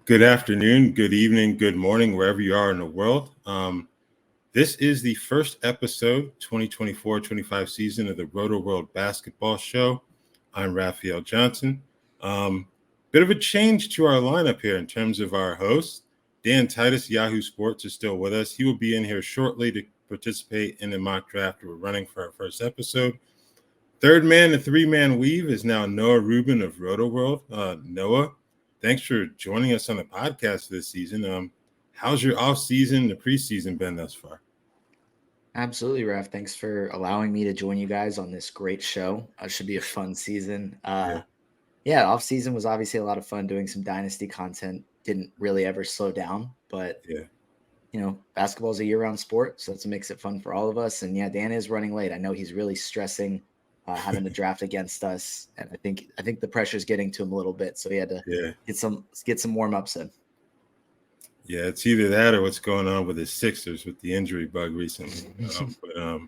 Good afternoon, good evening, good morning, wherever you are in the world. This is the first episode, 2024-25 season of the Rotoworld basketball show. I'm Raphielle Johnson. Bit of a change to our lineup here in terms of our host. Dan Titus, Yahoo Sports, is still with us. He will be in here shortly to participate in the mock draft we're running for our first episode. Third man, the three-man weave, is now Noah Rubin of Rotoworld. Noah, thanks for joining us on the podcast this season. How's your off-season, the preseason been thus far? Absolutely, Raph. Thanks for allowing me to join you guys on this great show. It should be a fun season. Yeah, off-season was obviously a lot of fun doing some Dynasty content. Didn't really ever slow down, but basketball is a year-round sport, so that makes it fun for all of us. And yeah, Dan is running late. I know he's really stressing having to draft against us, and I think the pressure's getting to him a little bit. So he had to get some warm-ups in. Yeah, it's either that or what's going on with the Sixers with the injury bug recently. I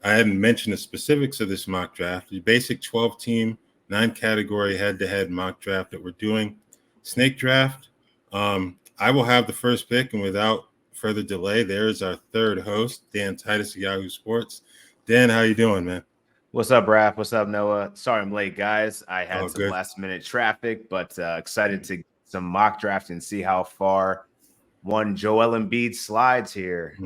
hadn't mentioned the specifics of this mock draft. The basic 12-team, 9-category head-to-head mock draft that we're doing. Snake draft. I will have the first pick, and without further delay, there's our third host, Dan Titus of Yahoo Sports. Dan, how you doing, man? What's up, Raph? What's up, Noah? Sorry I'm late, guys. I had some last-minute traffic, but excited to some mock draft and see how far one Joel Embiid slides here.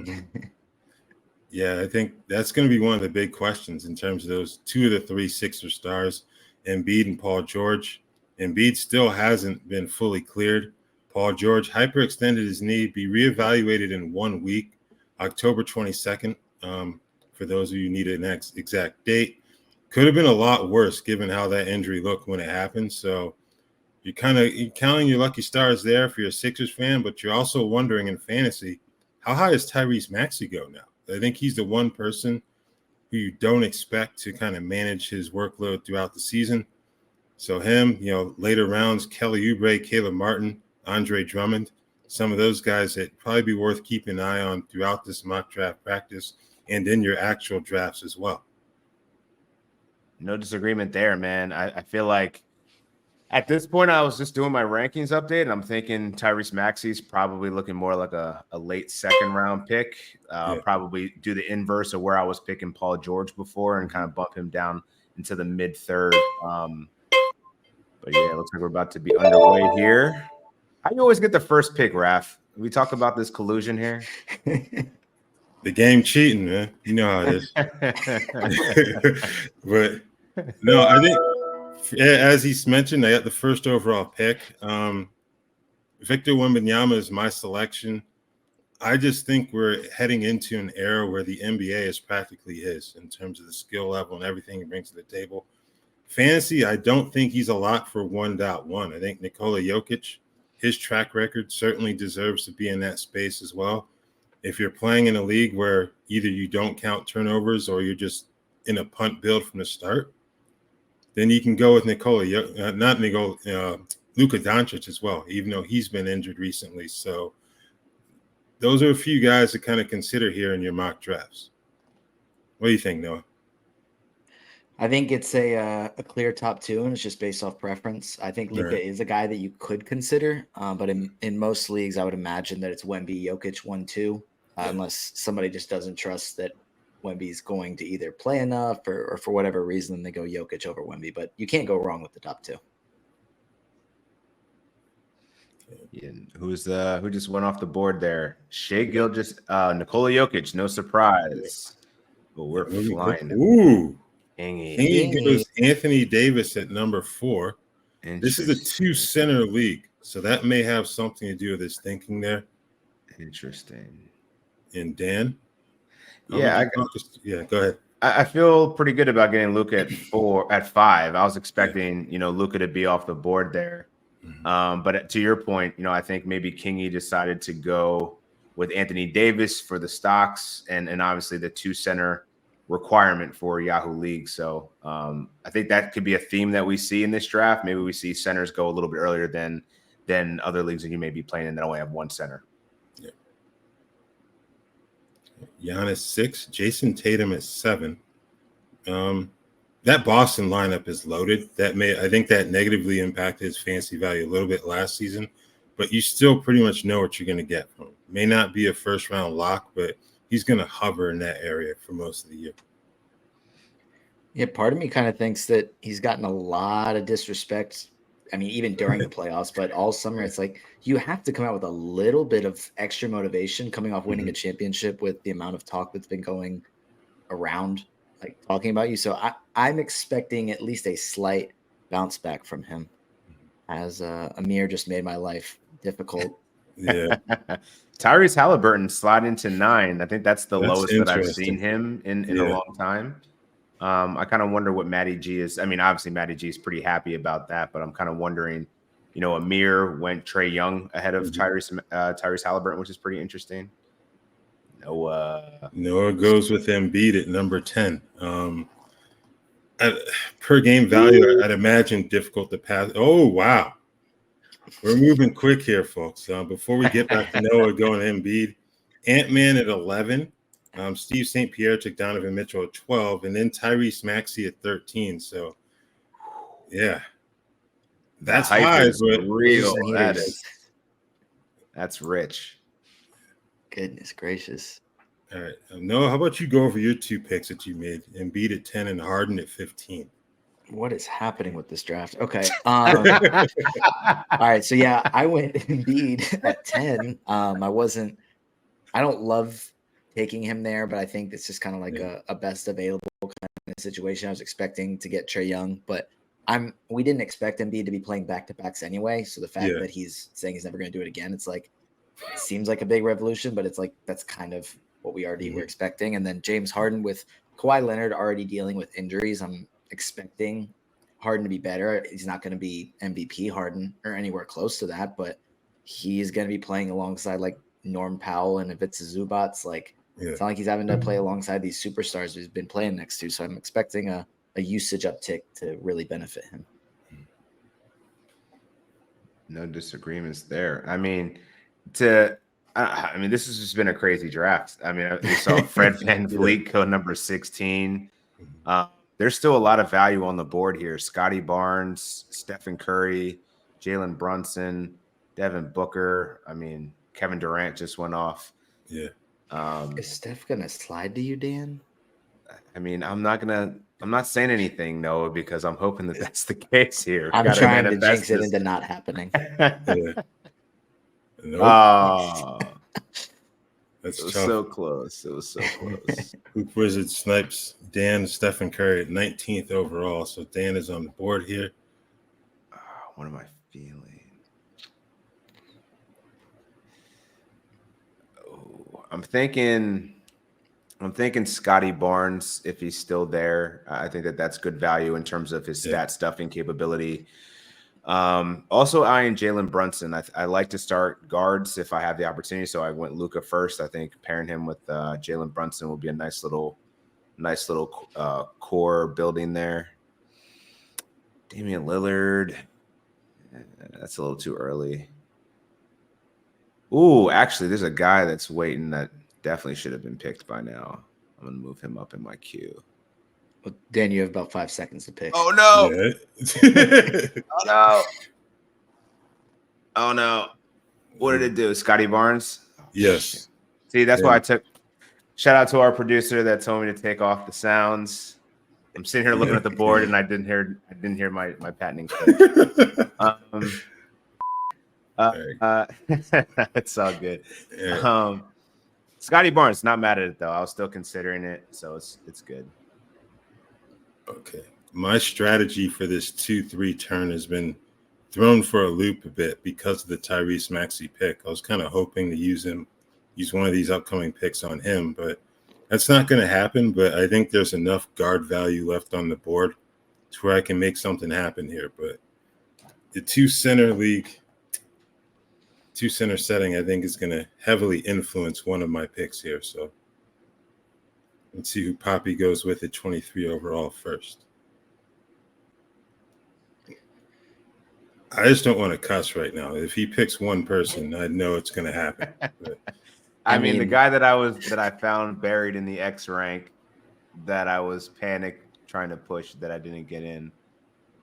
Yeah, I think that's going to be one of the big questions in terms of those two of the three Sixer stars, Embiid and Paul George. Embiid still hasn't been fully cleared. Paul George hyperextended his knee, be reevaluated in 1 week, October 22nd. For those of you who need an exact date, could have been a lot worse given how that injury looked when it happened. So you're counting your lucky stars there if you're a Sixers fan, but you're also wondering in fantasy, how high is Tyrese Maxey go now? I think he's the one person who you don't expect to kind of manage his workload throughout the season. So him, later rounds, Kelly Oubre, Caleb Martin, Andre Drummond, some of those guys that probably be worth keeping an eye on throughout this mock draft practice and in your actual drafts as well. No disagreement there, man. I feel like at this point, I was just doing my rankings update, and I'm thinking Tyrese Maxey's probably looking more like a late second-round pick. Probably do the inverse of where I was picking Paul George before and kind of bump him down into the mid-third. But yeah, it looks like we're about to be underway here. How you always get the first pick, Raph? We talk about this collusion here. The game cheating, man. You know how it is. But no, I think as he's mentioned, I got the first overall pick. Victor Wembanyama is my selection. I just think we're heading into an era where the NBA is practically his in terms of the skill level and everything he brings to the table. Fantasy, I don't think he's a lock for 1.1. I think Nikola Jokic, his track record certainly deserves to be in that space as well. If you're playing in a league where either you don't count turnovers or you're just in a punt build from the start, then you can go with Luka Doncic as well, even though he's been injured recently. So those are a few guys to kind of consider here in your mock drafts. What do you think, Noah? I think it's a clear top two, and it's just based off preference. I think Luka is a guy that you could consider, but in most leagues, I would imagine that it's Wemby, Jokic, 1-2, unless somebody just doesn't trust that Wemby's going to either play enough or for whatever reason they go Jokic over Wemby. But you can't go wrong with the top two. Yeah, who just went off the board there? Shai Gilgeous, Nikola Jokic, no surprise. But we're flying. Ooh. Kingy goes Anthony Davis at number 4. This is a 2-center league, so that may have something to do with his thinking there. Interesting. And Dan? Go ahead. I feel pretty good about getting Luka at 5. I was expecting, Luka to be off the board there. But to your point, I think maybe Kingy decided to go with Anthony Davis for the stocks and obviously the 2-center requirement for Yahoo League. So I think that could be a theme that we see in this draft. Maybe we see centers go a little bit earlier than other leagues that you may be playing in that only have one center. Yeah. Giannis 6, Jason Tatum at 7. that Boston lineup is loaded. I think that negatively impacted his fantasy value a little bit last season, but you still pretty much know what you're going to get from him. May not be a first round lock, but he's going to hover in that area for most of the year. Yeah, part of me kind of thinks that he's gotten a lot of disrespect. I mean, even during the playoffs, but all summer, it's like you have to come out with a little bit of extra motivation coming off winning a championship with the amount of talk that's been going around, like talking about you. So I'm expecting at least a slight bounce back from him, as Ameer just made my life difficult. Yeah. Tyrese Halliburton sliding to 9. I think that's the lowest that I've seen interesting. him in a long time. I kind of wonder what Matty G is. I mean, obviously Matty G is pretty happy about that, but I'm kind of wondering, Ameer went Trae Young ahead of Tyrese Halliburton, which is pretty interesting. Noah goes with Embiid at number 10. Per game value, I'd imagine difficult to pass. Oh, wow. We're moving quick here, folks. Before we get back to Noah going Embiid, Ant-Man at 11. Steve St-Pierre took Donovan Mitchell at 12, and then Tyrese Maxey at 13. So, yeah, that's high, but real. That's rich. Goodness gracious. All right, Noah, how about you go over your 2 picks that you made? Embiid at 10 and Harden at 15. What is happening with this draft? Okay. All right. So yeah, I went Embiid at 10. I don't love taking him there, but I think it's just kind of like a best available kind of situation. I was expecting to get Trae Young, but we didn't expect Embiid to be playing back-to-backs anyway. So the fact that he's saying he's never going to do it again, it seems like a big revolution, but it's like that's kind of what we already were expecting. And then James Harden with Kawhi Leonard already dealing with injuries. I'm expecting Harden to be better. He's not going to be MVP Harden or anywhere close to that, but he's going to be playing alongside like Norm Powell and Ivica Zubats. It's not like he's having to play alongside these superstars he's been playing next to. So I'm expecting a usage uptick to really benefit him. No disagreements there. I mean, this has just been a crazy draft. I mean, we saw Fred VanVleet go number 16. There's still a lot of value on the board here. Scotty Barnes, Stephen Curry, Jalen Brunson, Devin Booker. I mean, Kevin Durant just went off. Yeah. Is Steph gonna slide to you, Dan? I mean, I'm not saying anything, Noah, because I'm hoping that that's the case here. I'm trying to jinx it into not happening. That's it was tough. so close. It was so close. Hoop Wizard snipes Dan, Stephen Curry at 19th overall. So Dan is on the board here. What am I feeling? I'm thinking Scotty Barnes, if he's still there. I think that's good value in terms of his stat stuffing capability. Also eyeing Jalen Brunson. I like to start guards if I have the opportunity. So I went Luka first. I think pairing him with Jalen Brunson will be a nice little core building there. Damian Lillard. That's a little too early. Ooh, actually, there's a guy that's waiting that definitely should have been picked by now. I'm going to move him up in my queue. Well, Dan, you have about 5 seconds to pick. Oh, no. Yeah. Oh, no. Oh, no. What did it do? Scotty Barnes? Yes. See, that's why I took – shout out to our producer that told me to take off the sounds. I'm sitting here looking at the board, and I didn't hear my patenting. It's all good. Yeah. Scotty Barnes, not mad at it though. I was still considering it, so it's good. Okay. My strategy for this 2-3 turn has been thrown for a loop a bit because of the Tyrese Maxey pick. I was kind of hoping to use one of these upcoming picks on him, but that's not going to happen. But I think there's enough guard value left on the board to where I can make something happen here. But the 2-center setting, I think, is going to heavily influence one of my picks here. So let's see who Papi goes with at 23 overall first. I just don't want to cuss right now. If he picks one person, I know it's going to happen. But, I mean, the guy that I found buried in the X rank that I was panic trying to push that I didn't get in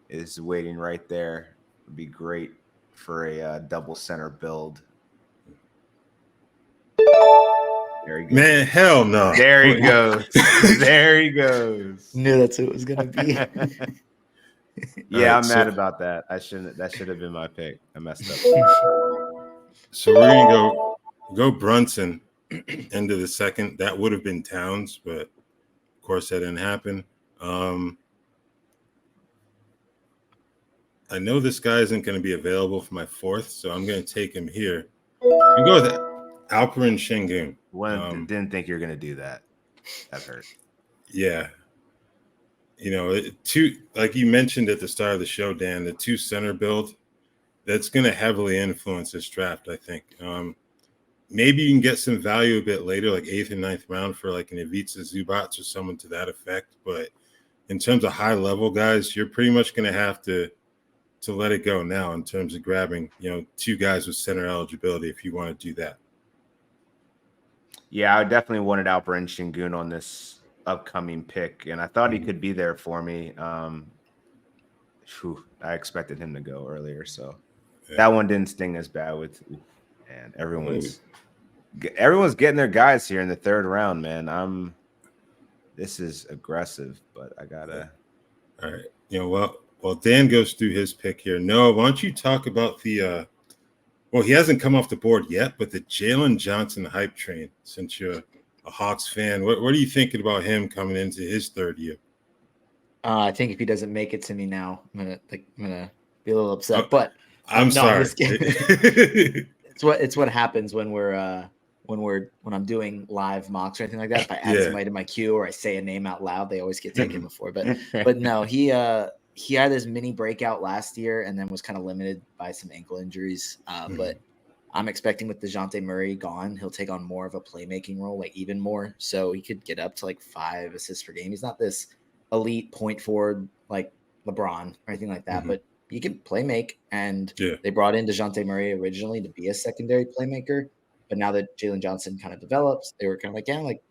is waiting right there. Would be great for a double center build. There he goes. Man, hell no. There he goes. There he goes. Knew that's who it was gonna be. Yeah, Right, I'm mad about that. That should have been my pick. I messed up. So we're gonna go Brunson into the second. That would have been Towns, but of course that didn't happen. I know this guy isn't going to be available for my fourth, so I'm going to take him here. I'm go with Alperen Şengün. Didn't think you were going to do that. That hurt. Yeah. You know, like you mentioned at the start of the show, Dan, the 2 center build, that's going to heavily influence this draft, I think. Maybe you can get some value a bit later, like 8th and 9th round for like an Ivica Zubac or someone to that effect. But in terms of high-level guys, you're pretty much going to have to let it go now in terms of grabbing, 2 guys with center eligibility if you want to do that. Yeah, I definitely wanted Alperen Şengün on this upcoming pick, and I thought he could be there for me. I expected him to go earlier, so that one didn't sting as bad and everyone's getting their guys here in the 3rd round, man. This is aggressive, but I gotta. All right. Well, Dan goes through his pick here. Noah, why don't you talk about the he hasn't come off the board yet, but the Jalen Johnson hype train, since you're a Hawks fan. What are you thinking about him coming into his 3rd year? I think if he doesn't make it to me now, I'm gonna be a little upset. But I'm sorry. It's what happens when I'm doing live mocks or anything like that. If I add somebody to my queue or I say a name out loud, they always get taken before. But no, he had his mini breakout last year and then was kind of limited by some ankle injuries. But I'm expecting with DeJounte Murray gone, he'll take on more of a playmaking role, like even more. So he could get up to like 5 assists per game. He's not this elite point forward like LeBron or anything like that, but he can play make. And they brought in DeJounte Murray originally to be a secondary playmaker. But now that Jalen Johnson kind of develops, they were kind of like,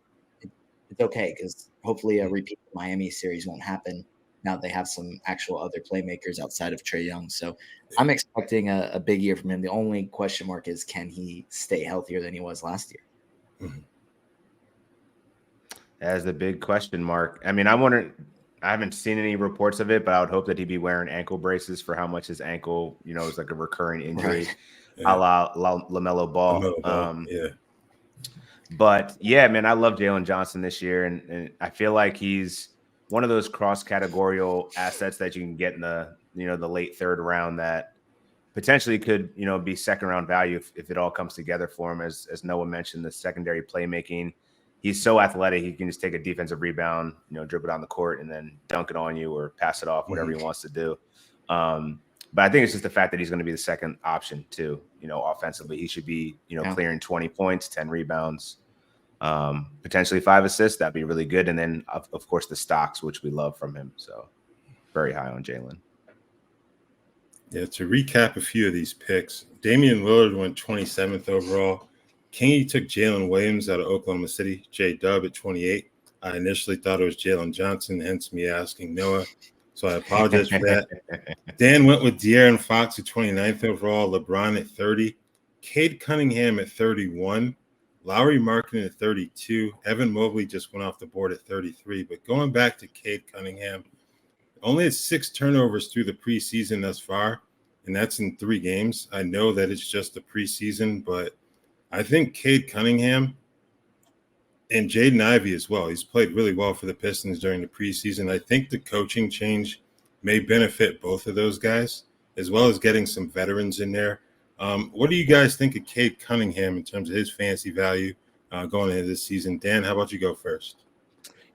it's okay because hopefully a repeat of Miami series won't happen. Now they have some actual other playmakers outside of Trae Young. So I'm expecting a big year from him. The only question mark is, can he stay healthier than he was last year? That's the big question mark. I mean, I haven't seen any reports of it, but I would hope that he'd be wearing ankle braces for how much his ankle, is like a recurring injury, a la LaMelo Ball. But yeah, man, I love Jalen Johnson this year. And I feel like he's one of those cross-categorial assets that you can get in the late 3rd round that potentially could, be 2nd round value if it all comes together for him. As Noah mentioned, the secondary playmaking, he's so athletic. He can just take a defensive rebound, dribble down the court and then dunk it on you or pass it off, whatever he wants to do. But I think it's just the fact that he's going to be the 2nd option too, offensively. He should be, clearing 20 points, 10 rebounds, potentially 5 assists. That'd be really good. And then of course the stocks, which we love from him. So very high on Jalen. Yeah. To recap a few of these picks, Damian Lillard went 27th overall. Kingy took Jalen Williams out of Oklahoma City, J-Dub at 28. I initially thought it was Jalen Johnson, hence me asking Noah. So I apologize for that. Dan went with De'Aaron Fox at 29th overall, LeBron at 30, Cade Cunningham at 31, Lauri Markkanen at 32. Evan Mobley just went off the board at 33. But going back to Cade Cunningham, only had 6 turnovers through the preseason thus far, and that's in 3 games. I know that it's just the preseason, but I think Cade Cunningham and Jaden Ivey as well, he's played really well for the Pistons during the preseason. I think the coaching change may benefit both of those guys, as well as getting some veterans in there. What do you guys think of Cade Cunningham in terms of his fantasy value going into this season? Dan, how about you go first?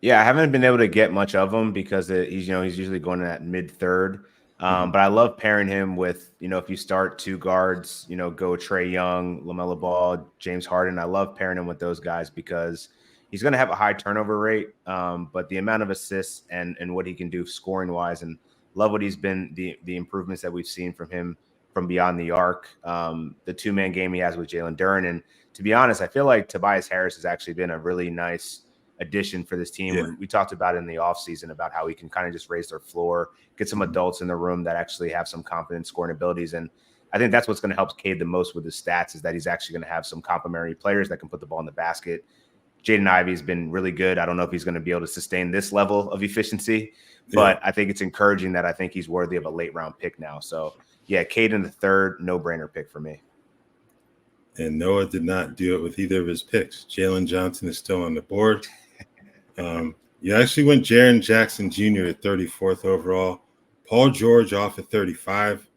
Yeah, I haven't been able to get much of him because he's usually going in that mid-3rd. But I love pairing him with, if you start 2 guards, go Trae Young, LaMelo Ball, James Harden. I love pairing him with those guys because he's going to have a high turnover rate. But the amount of assists and what he can do scoring wise, and love what he's been, the improvements that we've seen from him from beyond the arc, the 2-man game he has with Jalen Duren. And to be honest, I feel like Tobias Harris has actually been a really nice addition for this team. Yeah. We talked about it in the offseason about how he can kind of just raise their floor, get some adults in the room that actually have some confident scoring abilities. And I think that's what's going to help Cade the most with his stats, is that he's actually going to have some complementary players that can put the ball in the basket. Jaden Ivey's been really good. I don't know if he's going to be able to sustain this level of efficiency, but I think it's encouraging that I think he's worthy of a late round pick now. So yeah, Cade in the third, no brainer pick for me. And Noah did not do it with either of his picks. Jalen Johnson is still on the board. You actually went Jaren Jackson Jr. at 34th overall. Paul George off at 35.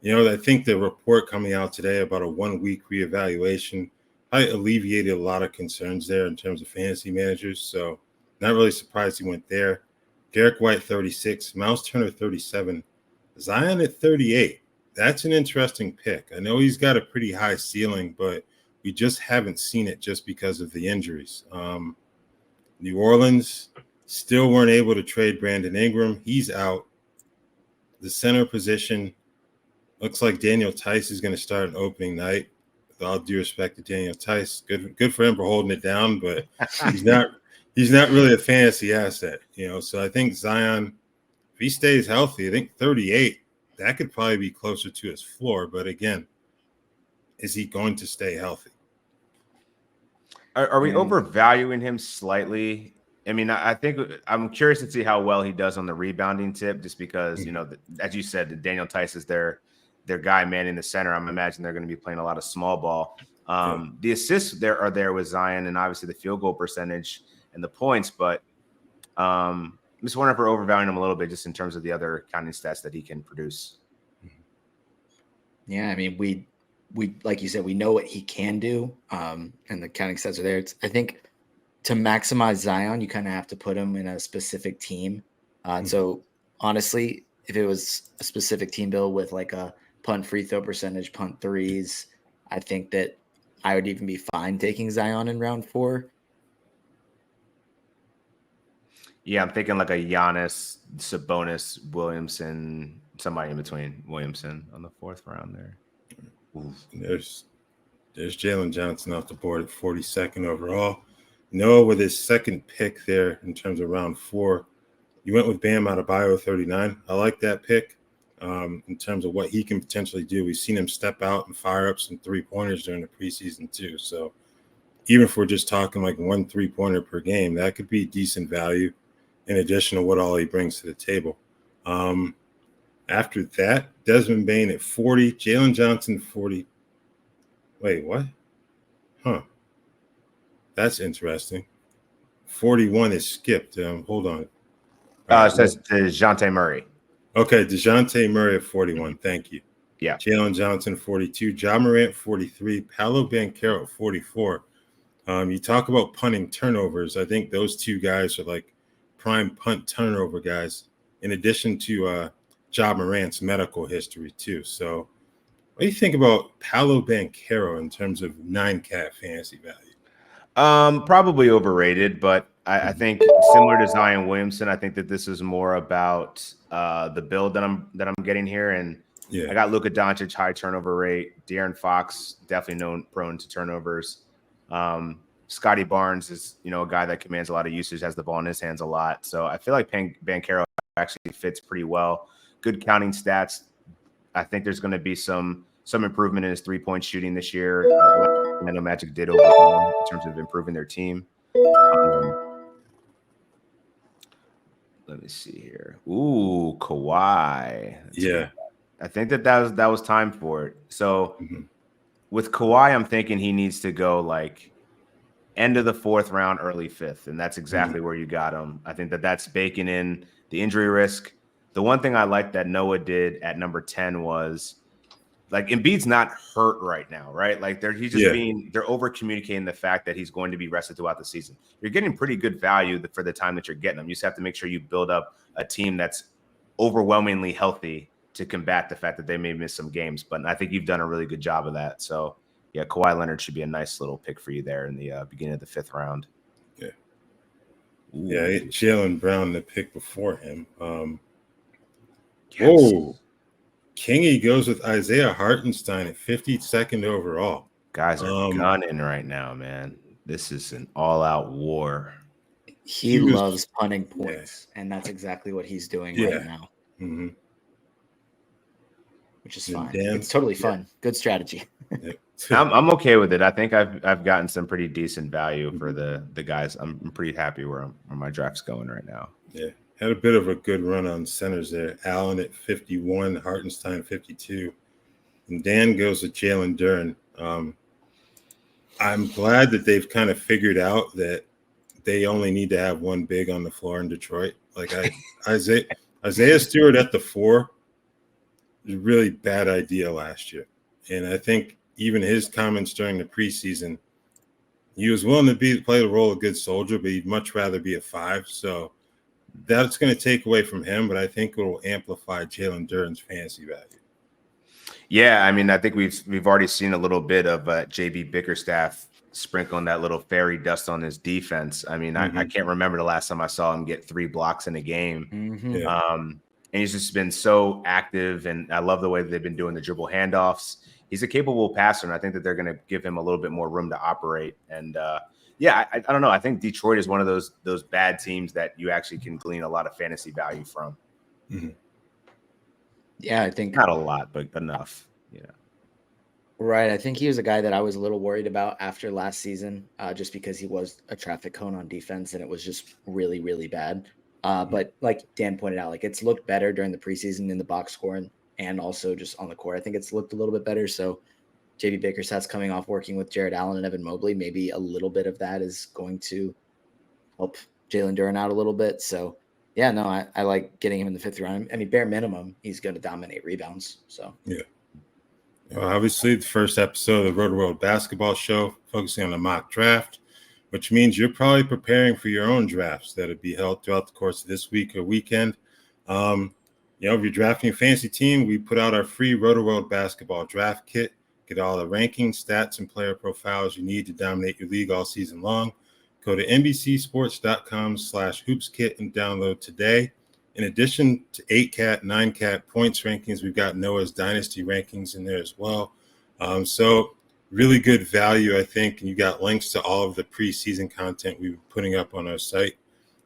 I think the report coming out today about a 1-week reevaluation alleviated a lot of concerns there in terms of fantasy managers. So not really surprised he went there. Derek White, 36. Miles Turner, 37. Zion at 38. That's an interesting pick. I know he's got a pretty high ceiling, but we just haven't seen it just because of the injuries. New Orleans still weren't able to trade Brandon Ingram. He's out. The center position looks like Daniel Tice is going to start an opening night. With all due respect to Daniel Tice, good for him for holding it down, but he's not really a fantasy asset, So I think Zion, if he stays healthy, I think 38, that could probably be closer to his floor. But again, is he going to stay healthy? Are we overvaluing him slightly? I mean, I think I'm curious to see how well he does on the rebounding tip, just because, as you said, Daniel Tice is their guy manning the center. I'm imagining they're going to be playing a lot of small ball. The assists are there with Zion, and obviously the field goal percentage and the points, but I'm just wondering if we're overvaluing him a little bit just in terms of the other counting stats that he can produce. Yeah, I mean, we like you said, we know what he can do, and the counting stats are there. I think to maximize Zion, you kind of have to put him in a specific team. And so honestly, if it was a specific team bill with like a punt free throw percentage, punt threes, I think that I would even be fine taking Zion in round 4. Yeah, I'm thinking like a Giannis, Sabonis, Williamson, somebody in between Williamson on the 4th round there. Oof. There's Jalen Johnson off the board at 42nd overall. Noah with his second pick there in terms of round 4. You went with Bam Adebayo, 39. I like that pick in terms of what he can potentially do. We've seen him step out and fire up some three-pointers during the preseason too. So even if we're just talking like 1 3-pointer per game, that could be decent value in addition to what all he brings to the table. After that, Desmond Bane at 40, Jalen Johnson 40. Wait, what? Huh. That's interesting. 41 is skipped. Hold on. It says DeJounte Murray. Okay, DeJounte Murray at 41. Thank you. Yeah. Jalen Johnson, 42. Ja Morant, 43. Paolo Banchero, 44. You talk about punting turnovers. I think those two guys are like prime punt turnover guys, in addition to Ja Morant's medical history too. So what do you think about Paolo Banchero in terms of 9-cat fantasy value? Probably overrated, but I think similar to Zion Williamson, I think that this is more about the build that I'm getting here. And I got Luka Doncic, high turnover rate. De'Aaron Fox, definitely prone to turnovers. Scotty Barnes is, a guy that commands a lot of usage, has the ball in his hands a lot. So I feel like Banchero actually fits pretty well. Good counting stats. I think there's going to be some improvement in his 3-point shooting this year. I know Magic did overall in terms of improving their team. Let me see here. Ooh, Kawhi. I think that was time for it. So with Kawhi, I'm thinking he needs to go like end of the 4th round, early 5th, and that's exactly where you got him. I think that's baking in the injury risk. The one thing I like that Noah did at number 10 was, like, Embiid's not hurt right now, right? Like they're over communicating the fact that he's going to be rested throughout the season. You're getting pretty good value for the time that you're getting him. You just have to make sure you build up a team that's overwhelmingly healthy to combat the fact that they may miss some games. But I think you've done a really good job of that. So yeah, Kawhi Leonard should be a nice little pick for you there in the beginning of the 5th round. Yeah. Ooh. Yeah, Jaylen Brown the pick before him. Whoa. Kingy goes with Isaiah Hartenstein at 52nd overall. Guys are gunning right now, man. This is an all-out war. He loves punting points, and that's exactly what he's doing right now. Mm-hmm. Which is fine. It's totally fun. Good strategy. I'm okay with it. I think I've gotten some pretty decent value for the guys. I'm pretty happy where my draft's going right now. Yeah, had a bit of a good run on centers there. Allen at 51, Hartenstein 52, and Dan goes with Jalen Duren. I'm glad that they've kind of figured out that they only need to have one big on the floor in Detroit. Like Isaiah Stewart at the 4 was a really bad idea last year, and I think even his comments during the preseason, he was willing to play the role of good soldier, but he'd much rather be a 5. So that's going to take away from him, but I think it will amplify Jalen Duren's fantasy value. Yeah, I mean, I think we've already seen a little bit of JB Bickerstaff sprinkling that little fairy dust on his defense. I mean, I can't remember the last time I saw him get 3 blocks in a game. And he's just been so active, and I love the way that they've been doing the dribble handoffs. He's a capable passer, and I think that they're going to give him a little bit more room to operate. And I don't know. I think Detroit is one of those bad teams that you actually can glean a lot of fantasy value from. Mm-hmm. Yeah, I think not a lot, but enough. Yeah. Right. I think he was a guy that I was a little worried about after last season, just because he was a traffic cone on defense, and it was just really, really bad. But like Dan pointed out, like it's looked better during the preseason in the box score and also just on the court. I think it's looked a little bit better. So JB Bickerstaff's coming off working with Jared Allen and Evan Mobley. Maybe a little bit of that is going to help Jalen Duren out a little bit. So yeah, no, I like getting him in the 5th round. I mean, bare minimum, he's going to dominate rebounds. So yeah. Well, obviously, the first episode of the Rotoworld basketball show focusing on the mock draft, which means you're probably preparing for your own drafts that will be held throughout the course of this week or weekend. If you're drafting a fantasy team, we put out our free Rotoworld basketball draft kit. Get all the rankings, stats, and player profiles you need to dominate your league all season long. Go to NBCsports.com/hoopskit and download today. In addition to 8-cat, 9-cat points rankings, we've got Noah's Dynasty rankings in there as well. So really good value, I think. And you got links to all of the preseason content we've been putting up on our site.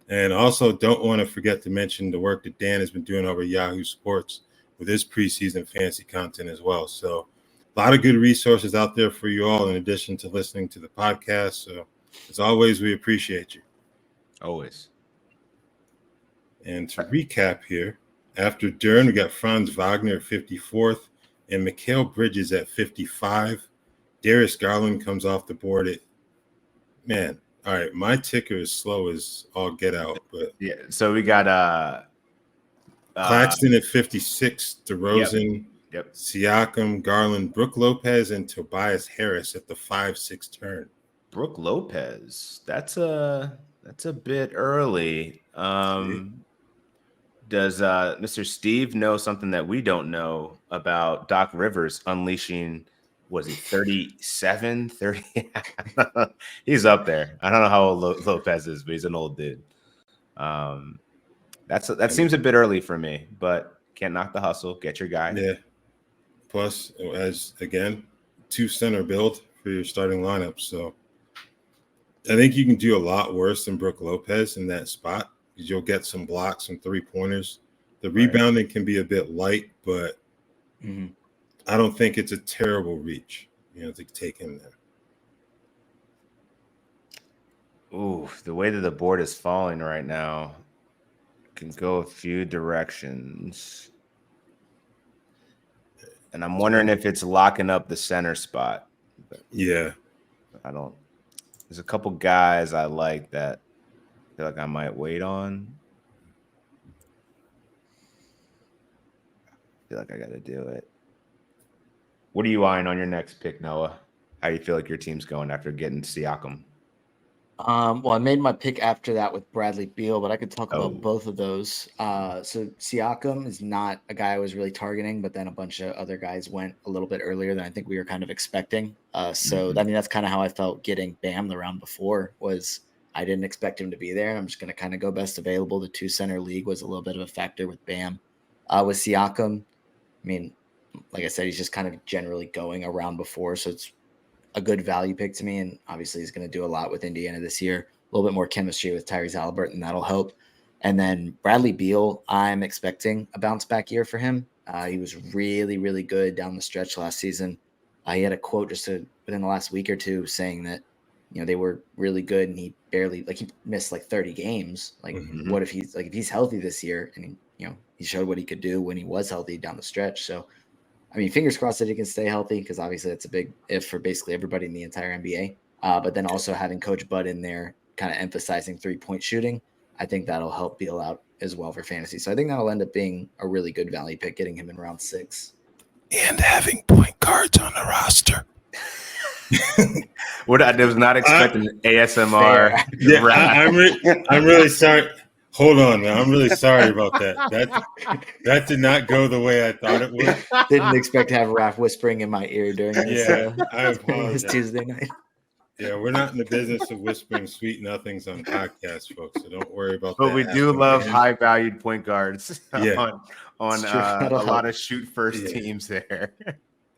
And also don't want to forget to mention the work that Dan has been doing over Yahoo Sports with his preseason fantasy content as well. So a lot of good resources out there for you all in addition to listening to the podcast. So as always, we appreciate you. Always. And to recap here, after Duren, we got Franz Wagner at 54th and Mikal Bridges at 55. Darius Garland comes off the board at, man, all right, my ticker is slow as all get out. But yeah, so we got Claxton at 56, DeRozan, yep. Siakam, Garland, Brook Lopez, and Tobias Harris at the 5-6 turn. Brook Lopez, that's a bit early. Does Mr. Steve know something that we don't know about Doc Rivers unleashing, was he 37, 30? He's up there. I don't know how old Lopez is, but he's an old dude. That seems a bit early for me, but can't knock the hustle. Get your guy. Yeah. Plus, as again, 2-center build for your starting lineup. So I think you can do a lot worse than Brook Lopez in that spot because you'll get some blocks, some 3-pointers. The rebounding can be a bit light, but I don't think it's a terrible reach, to take him there. Ooh, the way that the board is falling right now can go a few directions. And I'm wondering if it's locking up the center spot. Yeah. There's a couple guys I like that I feel like I might wait on. I feel like I got to do it. What are you eyeing on your next pick, Noah? How do you feel like your team's going after getting Siakam? Well, I made my pick after that with Bradley Beal, but I could talk about both of those. So Siakam is not a guy I was really targeting, but then a bunch of other guys went a little bit earlier than I think we were kind of expecting. I mean, that's kind of how I felt getting Bam the round before. Was I didn't expect him to be there, and I'm just going to kind of go best available. The 2-center league was a little bit of a factor with Bam. With Siakam, I mean, like I said, he's just kind of generally going around before, so it's a good value pick to me, and obviously he's going to do a lot with Indiana this year. little bit more chemistry with Tyrese Halliburton. That'll help. And then Bradley Beal, I'm expecting a bounce back year for him. He was really, really good down the stretch last season. He had a quote just within the last week or two saying that, they were really good and he missed like 30 games. Like, what if if he's healthy this year and, he showed what he could do when he was healthy down the stretch. So, I mean, fingers crossed that he can stay healthy because obviously that's a big if for basically everybody in the entire NBA. But then also having Coach Bud in there kind of emphasizing 3-point shooting, I think that'll help Beal out as well for fantasy. So I think that'll end up being a really good value pick, getting him in round 6. And having point guards on the roster. What I was not expecting ASMR. Yeah, I'm really sorry. Hold on, man. I'm really sorry about that. That did not go the way I thought it would. Didn't expect to have Raph whispering in my ear during this, I apologize. this Tuesday night. Yeah, we're not in the business of whispering sweet nothings on podcasts, folks. So don't worry about but that. But we do love high-valued point guards on a lot of shoot-first teams there.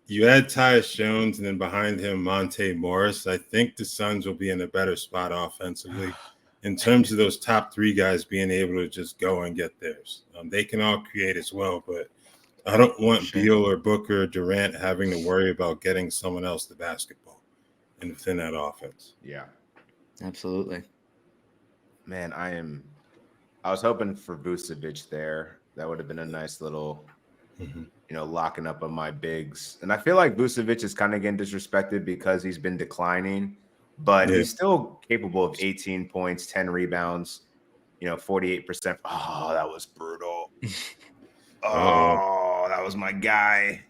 You had Tyus Jones, and then behind him, Monte Morris. I think the Suns will be in a better spot offensively in terms of those top 3 guys being able to just go and get theirs. They can all create as well, but I don't want Beal or Booker or Durant having to worry about getting someone else the basketball and within that offense. Yeah, absolutely. Man, I was hoping for Vucevic there. That would have been a nice little locking up on my bigs. And I feel like Vucevic is kind of getting disrespected because he's been declining, but he's still capable of 18 points, 10 rebounds, 48%. Oh, that was brutal. Oh, that was my guy.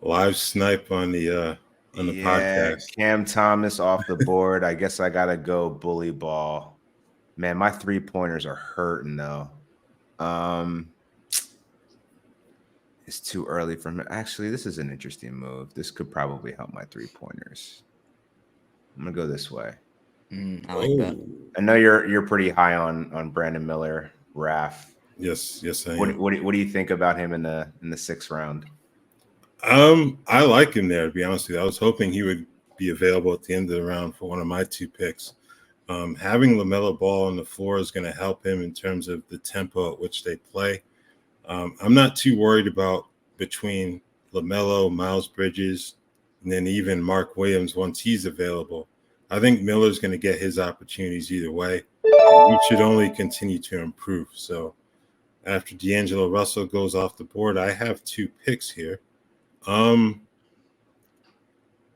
Live snipe on the podcast. Cam Thomas off the board. I guess I got to go bully ball. Man, my 3-pointers are hurting though. It's too early for me. Actually, this is an interesting move. This could probably help my 3-pointers. I'm gonna go this way. I like that. I know you're pretty high on Brandon Miller, Raph. Yes, I am. What do you think about him in the 6th round? I like him there, to be honest with you. I was hoping he would be available at the end of the round for one of my 2 picks. Having LaMelo Ball on the floor is going to help him in terms of the tempo at which they play. I'm not too worried about between LaMelo, Miles Bridges, and then even Mark Williams once he's available. I think Miller's going to get his opportunities either way. He should only continue to improve. So after D'Angelo Russell goes off the board, I have 2 picks here. I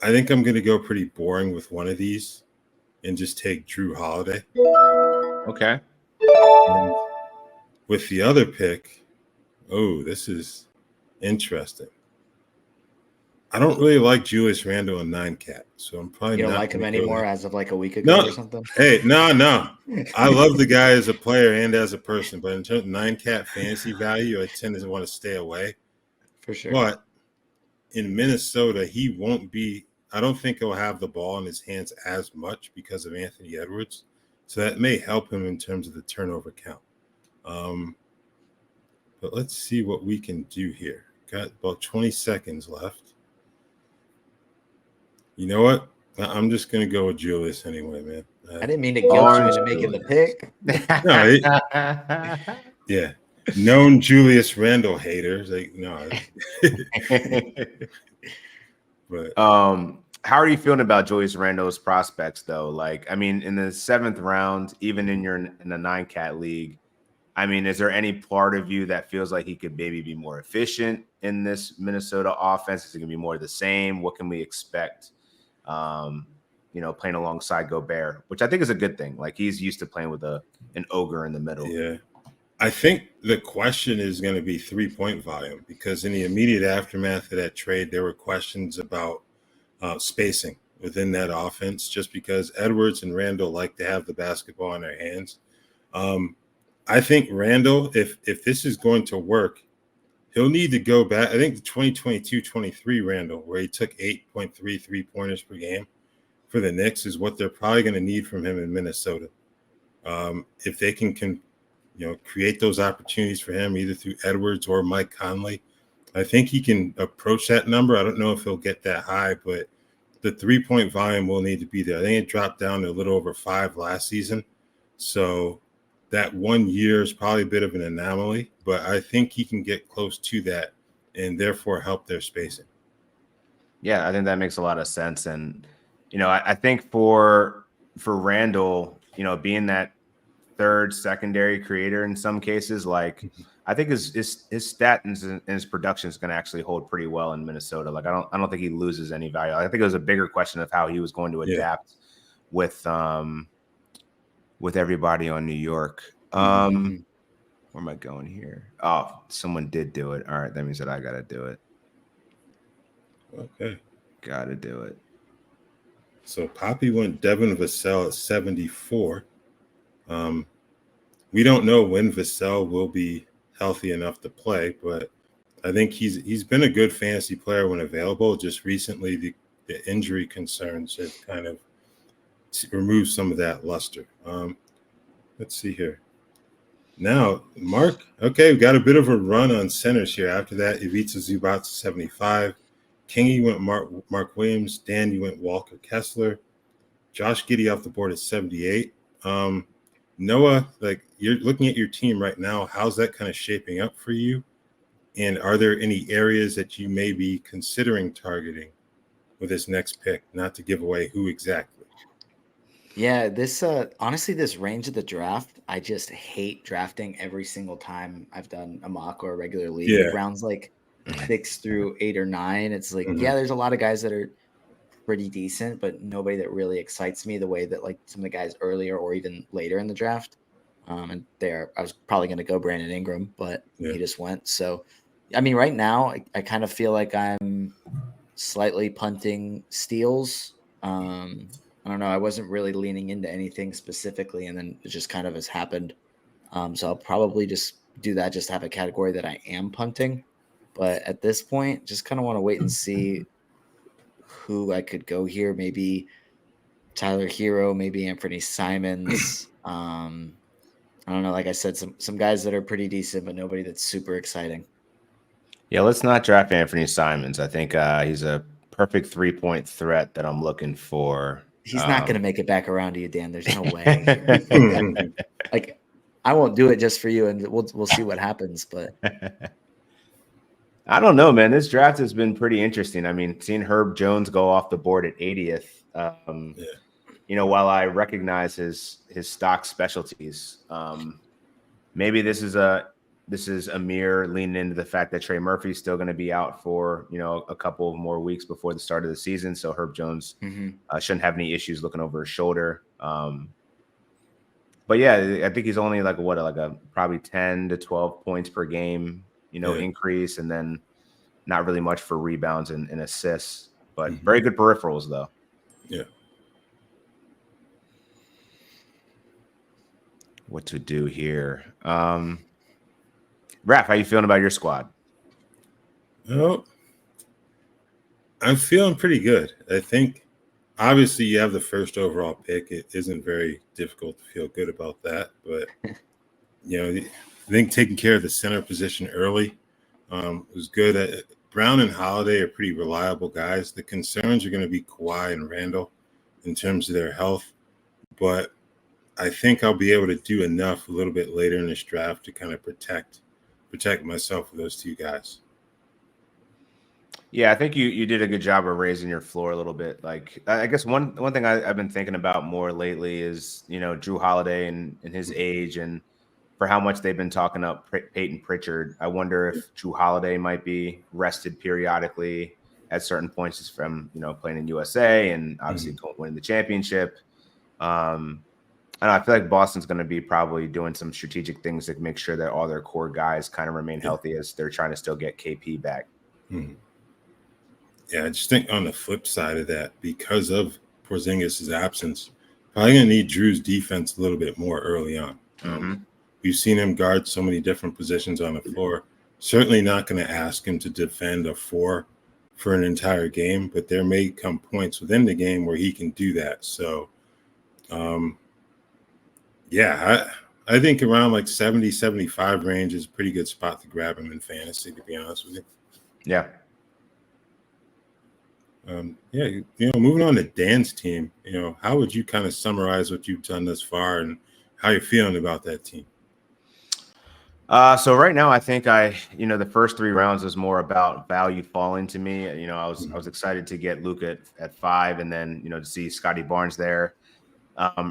think I'm going to go pretty boring with one of these and just take Drew Holiday. Okay. And with the other pick, this is interesting. I don't really like Julius Randle and 9-cat, so I'm probably you don't not like him anymore as of like a week ago or something. Hey, no. I love the guy as a player and as a person, but in terms of 9-cat fantasy value, I tend to want to stay away. For sure. But in Minnesota, he won't be. I don't think he'll have the ball in his hands as much because of Anthony Edwards, so that may help him in terms of the turnover count. But let's see what we can do here. Got about 20 seconds left. You know what? I'm just going to go with Julius anyway, man. I didn't mean to guilt you into making the pick. Yeah. Known Julius Randle haters. No. But how are you feeling about Julius Randle's prospects, though? Like, I mean, in the 7th round, even in the 9-cat league, I mean, is there any part of you that feels like he could maybe be more efficient in this Minnesota offense? Is it going to be more of the same? What can we expect? Playing alongside Gobert, which I think is a good thing. Like, he's used to playing with an ogre in the middle. Yeah. I think the question is going to be 3-point volume, because in the immediate aftermath of that trade, there were questions about spacing within that offense, just because Edwards and Randle like to have the basketball in their hands. I think Randle, if this is going to work, he'll need to go back. I think the 2022-23 Randle, where he took 8.3 3-pointers per game for the Knicks, is what they're probably going to need from him in Minnesota. If they can create those opportunities for him, either through Edwards or Mike Conley, I think he can approach that number. I don't know if he'll get that high, but the 3-point volume will need to be there. I think it dropped down to a little over 5 last season. So that 1 year is probably a bit of an anomaly, but I think he can get close to that and therefore help their spacing. Yeah, I think that makes a lot of sense. And, I think for Randall, being that third secondary creator in some cases, like I think his stat and his production is going to actually hold pretty well in Minnesota. Like I don't think he loses any value. I think it was a bigger question of how he was going to adapt with everybody on New York. Where am I going here? Oh, someone did do it. All right, that means that I got to do it. Okay. Got to do it. So Papi went Devin Vassell at 74. We don't know when Vassell will be healthy enough to play, but I think he's been a good fantasy player when available. Just recently, the injury concerns have kind of removed some of that luster. Let's see here. Now, Mark, okay, we got a bit of a run on centers here. After that, Ivica Zubac 75. King, you went Mark Williams. Dan, you went Walker Kessler. Josh Giddey off the board at 78. Noah, like you're looking at your team right now, how's that kind of shaping up for you? And are there any areas that you may be considering targeting with this next pick? Not to give away who exactly. Yeah, this honestly, this range of the draft, I just hate drafting every single time I've done a mock or a regular league. Yeah. Like rounds like 6 through 8 or 9. It's like, yeah, there's a lot of guys that are pretty decent, but nobody that really excites me the way that like some of the guys earlier or even later in the draft. And I was probably going to go Brandon Ingram, but he just went. So, I mean, right now, I kind of feel like I'm slightly punting steals. I don't know. I wasn't really leaning into anything specifically, and then it just kind of has happened. So I'll probably just do that, just have a category that I am punting. But at this point, just kind of want to wait and see who I could go here. Maybe Tyler Hero, maybe Anthony Simons. I don't know. Like I said, some guys that are pretty decent, but nobody that's super exciting. Yeah, let's not draft Anthony Simons. I think he's a perfect 3-point threat that I'm looking for. He's not going to make it back around to you, Dan. There's no way. Like, I won't do it just for you, and we'll see what happens. But I don't know, man. This draft has been pretty interesting. I mean, seeing Herb Jones go off the board at 80th, while I recognize his stock specialties, maybe this is Ameer leaning into the fact that Trey Murphy's still going to be out for, a couple of more weeks before the start of the season. So Herb Jones shouldn't have any issues looking over his shoulder. But yeah, I think he's only like probably 10 to 12 points per game, increase, and then not really much for rebounds and assists, but very good peripherals though. Yeah. What to do here? Raph, how you feeling about your squad? Well, I'm feeling pretty good. I think obviously you have the first overall pick. It isn't very difficult to feel good about that. But, I think taking care of the center position early was good. Brown and Holiday are pretty reliable guys. The concerns are going to be Kawhi and Randall in terms of their health. But I think I'll be able to do enough a little bit later in this draft to kind of protect myself with those two guys. Yeah, I think you did a good job of raising your floor a little bit. Like, I guess one thing I've been thinking about more lately is, Drew Holiday and his age, and for how much they've been talking up Peyton Pritchard. I wonder if Drew Holiday might be rested periodically at certain points from, playing in USA and obviously winning the championship. I feel like Boston's going to be probably doing some strategic things to make sure that all their core guys kind of remain healthy as they're trying to still get KP back. Yeah, I just think on the flip side of that, because of Porzingis' absence, probably going to need Drew's defense a little bit more early on. We've seen him guard so many different positions on the floor. Certainly not going to ask him to defend a 4 for an entire game, but there may come points within the game where he can do that. So, I think around like 70, 75 range is a pretty good spot to grab him in fantasy, to be honest with you. Yeah. Moving on to Dan's team, how would you kind of summarize what you've done thus far and how you feeling about that team? So right now, I think the first 3 rounds was more about value falling to me. I was excited to get Luka at 5, and then to see Scotty Barnes there.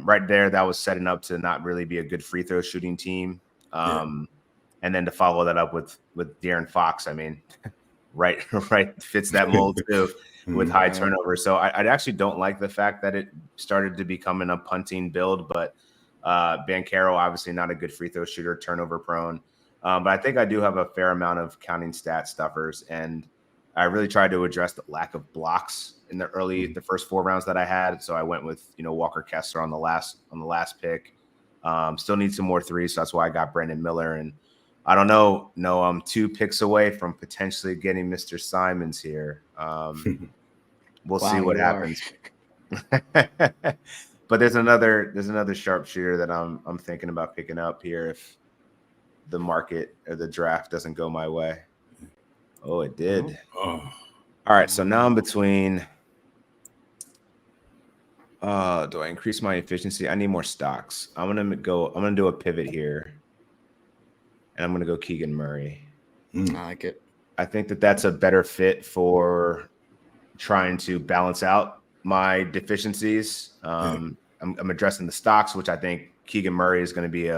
Right there, that was setting up to not really be a good free throw shooting team. And then to follow that up with De'Aaron Fox, I mean, right fits that mold too with high turnover. So I actually don't like the fact that it started to become a punting build, but Banchero obviously not a good free throw shooter, turnover prone. But I think I do have a fair amount of counting stat stuffers, and I really tried to address the lack of blocks in the first 4 rounds that I had. So I went with Walker Kessler on the last pick. Still need some more threes, so that's why I got Brandon Miller. And I don't know. No, I'm 2 picks away from potentially getting Mr. Simons here. We'll see what happens. But there's another sharpshooter that I'm thinking about picking up here if the market or the draft doesn't go my way. Oh, it did. All right, so now I'm between. Do I increase my efficiency? I need more stocks. I'm gonna do a pivot here, and I'm gonna go Keegan Murray. I like it. I think that's a better fit for trying to balance out my deficiencies. I'm addressing the stocks, which I think Keegan Murray is going to be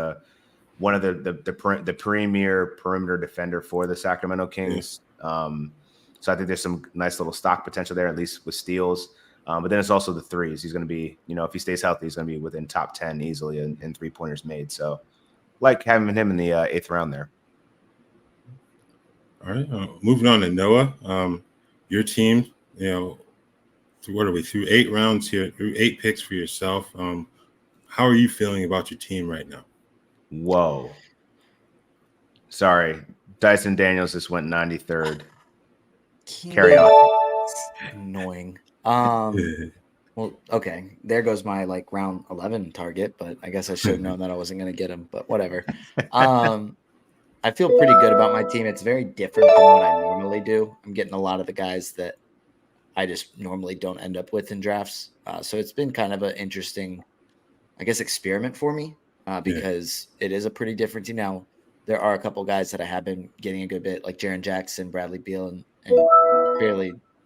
one of the premier perimeter defender for the Sacramento Kings. So I think there's some nice little stock potential there, at least with steals. But then it's also the threes. He's going to be, if he stays healthy, he's going to be within top 10 easily in 3-pointers made. So like having him in the 8th round there. All right. Moving on to Noah. Your team, what are we through 8 rounds here, through 8 picks for yourself. How are you feeling about your team right now? Whoa. Sorry. Dyson Daniels just went 93rd. Carry on. Annoying. Well, okay. There goes my round 11 target, but I guess I should have known that I wasn't going to get him, but whatever. I feel pretty good about my team. It's very different than what I normally do. I'm getting a lot of the guys that I just normally don't end up with in drafts. So it's been kind of an interesting, I guess, experiment for me because it is a pretty different team. Now, there are a couple guys that I have been getting a good bit, like Jaren Jackson, Bradley Beal, and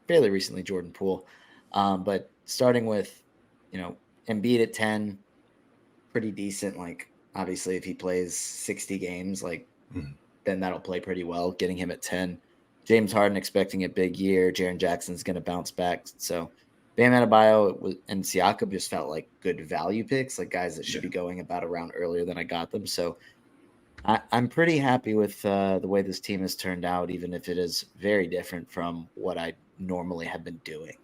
fairly recently Jordan Poole. But starting with, Embiid at 10, pretty decent. Obviously, if he plays 60 games, then that'll play pretty well. Getting him at 10. James Harden expecting a big year. Jaren Jackson's going to bounce back. So Bam Adebayo and Siakam just felt like good value picks, like guys that should be going about a round earlier than I got them. So I'm pretty happy with the way this team has turned out, even if it is very different from what I normally have been doing.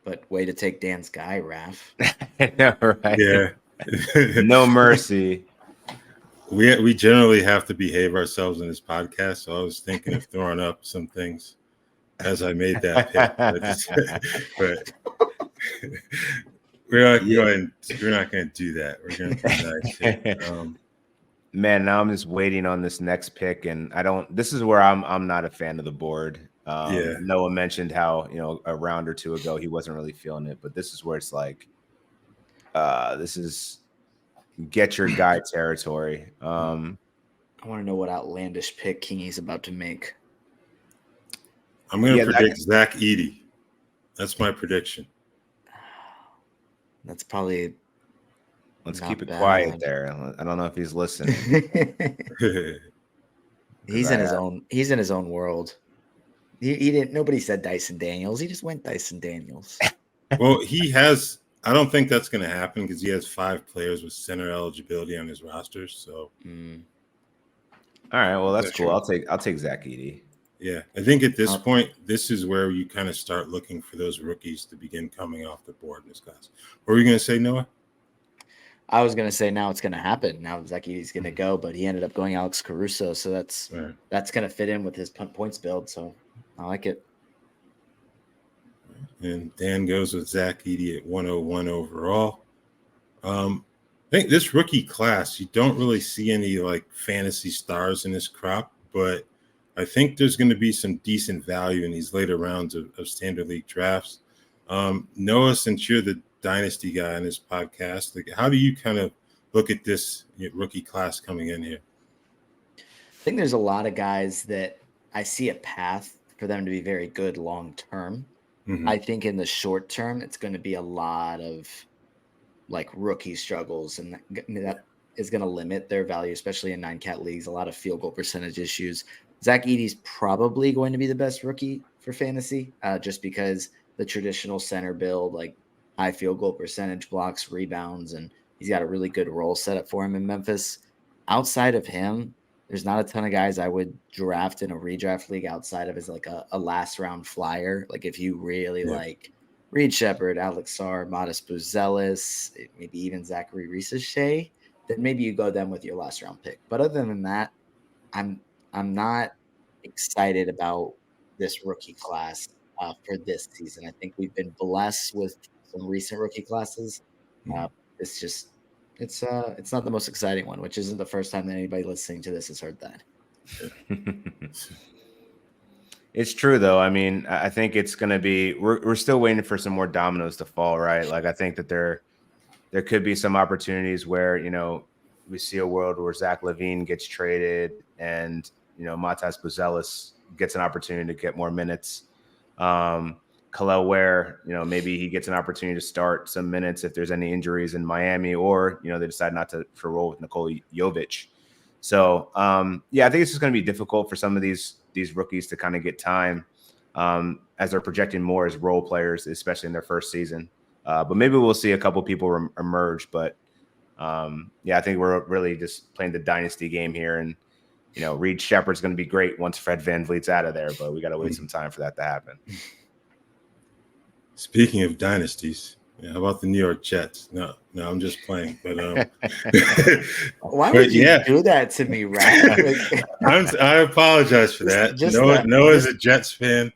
But way to take Dan's guy, Raph. I know, right? Yeah. No mercy. We generally have to behave ourselves in this podcast, so I was thinking of throwing up some things as I made that pick. But we're not going to do that. We're going to do that. Man, now I'm just waiting on this next pick, and this is where I'm not a fan of the board. Noah mentioned how a round or two ago he wasn't really feeling it, but this is where it's like this is get your guy territory. I want to know what outlandish pick Kingy's about to make. I'm going to predict Zach Edey. That's my prediction. That's probably. Let's keep it quiet there. I don't know if he's listening. He's in his own world. He didn't. Nobody said Dyson Daniels. He just went Dyson Daniels. Well, he has. I don't think that's going to happen because he has 5 players with center eligibility on his roster. So, all right. Well, that's cool. I'll take Zach Edey. Yeah, I think at this point, this is where you kind of start looking for those rookies to begin coming off the board in this class. What were you going to say, Noah? I was going to say now it's going to happen. Now Zach Edey's going to go, but he ended up going Alex Caruso, so that's going to fit in with his points build. So I like it. And Dan goes with Zach Edey at 101 overall. I think this rookie class, you don't really see any fantasy stars in this crop, but I think there's going to be some decent value in these later rounds of standard league drafts. Noah, since you're the dynasty guy on this podcast. Like, how do you kind of look at this rookie class coming in here? I think there's a lot of guys that I see a path for them to be very good long term. Mhm. I think in the short term, it's going to be a lot of like rookie struggles, and that is going to limit their value, especially in 9-cat leagues. A lot of field goal percentage issues. Zach Edey's probably going to be the best rookie for fantasy, just because the traditional center build, like high field goal percentage, blocks, rebounds, and he's got a really good role set up for him in Memphis. Outside of him, there's not a ton of guys I would draft in a redraft league outside of as like a last round flyer. Like if you really like Reed Shepard, Alex Sarr, Modest Buzelis, maybe even Zachary Reese-Shea, then maybe you go them with your last round pick. But other than that, I'm not excited about this rookie class for this season. I think we've been blessed with some recent rookie classes. It's not the most exciting one, which isn't the first time that anybody listening to this has heard that. It's true, though. I mean, I think it's going to be we're still waiting for some more dominoes to fall, right? Like, I think that there could be some opportunities where, we see a world where Zach LaVine gets traded and, Matas Buzelis gets an opportunity to get more minutes. Khalil Ware, maybe he gets an opportunity to start some minutes if there's any injuries in Miami, or, they decide not to roll with Nikola Jovic. So, I think it's just going to be difficult for some of these rookies to kind of get time as they're projecting more as role players, especially in their first season. But maybe we'll see a couple people emerge. But, I think we're really just playing the dynasty game here. And, Reed Shepard's going to be great once Fred VanVleet's out of there, but we got to wait some time for that to happen. Speaking of dynasties, how about the New York Jets? No, I'm just playing. But why would you do that to me, Raph? I apologize for that. Noah's a Jets fan.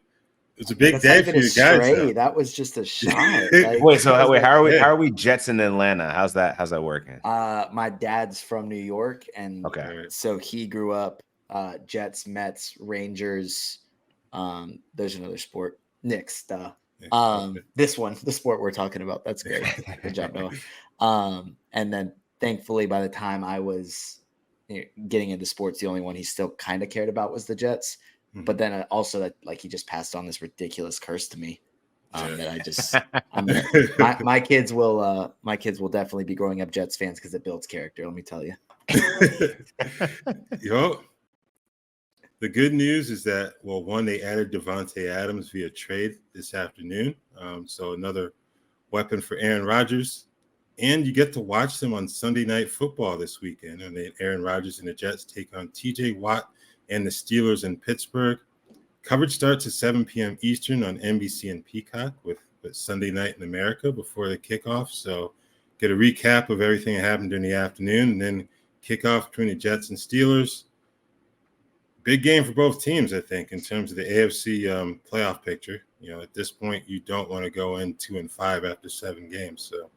It's a big day for you guys. That was just a shot. How are we Jets in Atlanta? How's that working? My dad's from New York, and so he grew up Jets, Mets, Rangers. There's another sport, Knicks. This one, the sport we're talking about. That's great. Good job, Noah. And then thankfully, by the time I was getting into sports, the only one he still kind of cared about was the Jets. But then also that he just passed on this ridiculous curse to me that I just my kids will definitely be growing up Jets fans because it builds character. Let me tell you. The good news is that one, they added Devontae Adams via trade this afternoon, so another weapon for Aaron Rodgers, and you get to watch them on Sunday Night Football this weekend. And then Aaron Rodgers and the Jets take on T.J. Watt and the Steelers in Pittsburgh. Coverage starts at 7 p.m. Eastern on NBC and Peacock with Sunday Night in America before the kickoff. So get a recap of everything that happened during the afternoon, and then kickoff between the Jets and Steelers. Big game for both teams, I think, in terms of the AFC playoff picture. At this point, you don't want to go in 2-5 after 7 games. So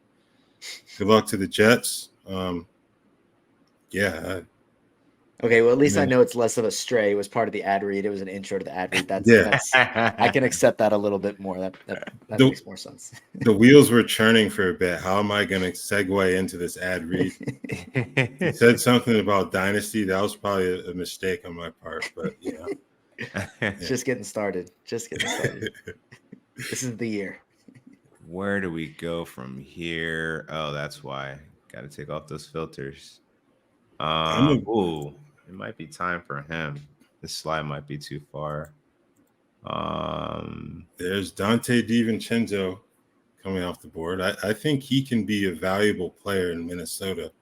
good luck to the Jets. Okay, well, at least I know it's less of a stray. It was part of the ad read. It was an intro to the ad read. That's I can accept that a little bit more. That makes more sense. The wheels were churning for a bit. How am I going to segue into this ad read? You said something about Dynasty. That was probably a mistake on my part, but Just getting started. This is the year. Where do we go from here? Oh, that's why. Got to take off those filters. It might be time for him. This slide might be too far. There's Dante DiVincenzo coming off the board. I think he can be a valuable player in Minnesota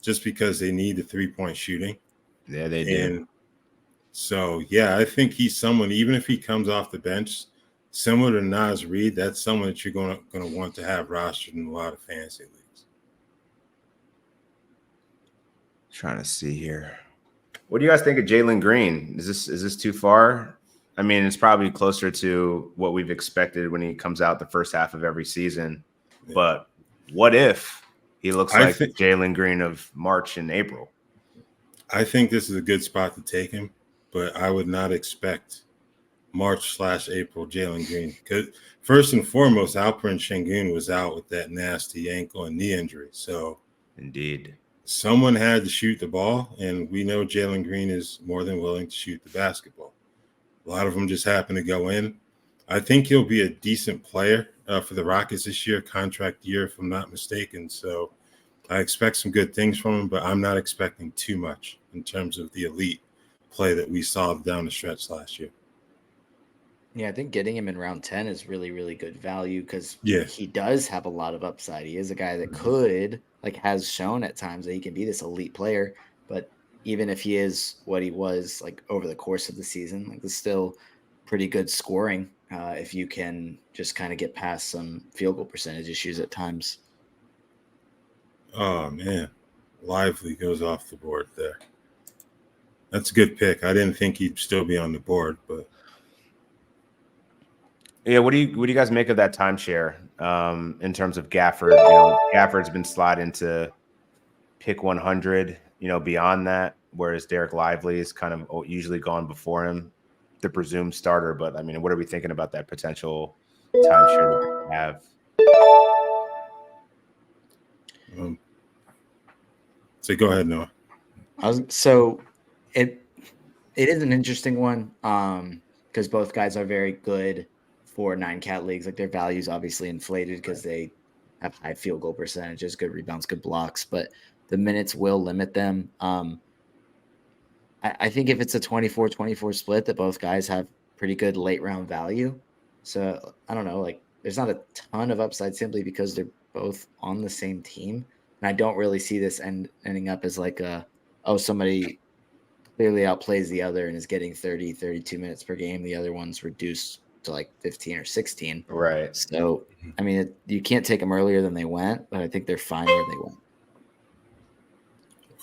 just because they need the 3-point shooting. Yeah, they do. And so, I think he's someone, even if he comes off the bench, similar to Naz Reid, that's someone that you're going to want to have rostered in a lot of fantasy leagues. Trying to see here. What do you guys think of Jalen Green? Is this too far? I mean, it's probably closer to what we've expected when he comes out the first half of every season. Yeah. But what if he looks like Jalen Green of March and April? I think this is a good spot to take him, but I would not expect March/April Jalen Green. Because first and foremost, Alperen Şengün was out with that nasty ankle and knee injury. So indeed, someone had to shoot the ball, and we know Jalen Green is more than willing to shoot the basketball. A lot of them just happen to go in. I think he'll be a decent player for the Rockets this year, contract year, if I'm not mistaken. So I expect some good things from him, but I'm not expecting too much in terms of the elite play that we saw down the stretch last year. Yeah, I think getting him in round 10 is really, really good value because Yeah. he does have a lot of upside. He is a guy that could, like, has shown at times that he can be this elite player. But even if he is what he was, like, over the course of the season, like, it's still pretty good scoring if you can just kind of get past some field goal percentage issues at times. Oh, man. Lively goes off the board there. That's a good pick. I didn't think he'd still be on the board, but yeah. What do you guys make of that timeshare in terms of Gafford? You know, Gafford's been sliding to pick 100. You know, beyond that, whereas Derek Lively is kind of usually gone before him, the presumed starter. But I mean, what are we thinking about that potential timeshare that we have? So go ahead, Noah. So it is an interesting one because both guys are very good for 9-cat leagues. Like, their value's obviously inflated because they have high field goal percentages, good rebounds, good blocks, but the minutes will limit them. I think if it's a 24-24 split, that both guys have pretty good late round value. So I don't know, like, there's not a ton of upside simply because they're both on the same team. And I don't really see this ending up as like somebody clearly outplays the other and is getting 30, 32 minutes per game. The other one's reduced to like 15 or 16. Right. So, I mean, you can't take them earlier than they went, but I think they're fine where they went.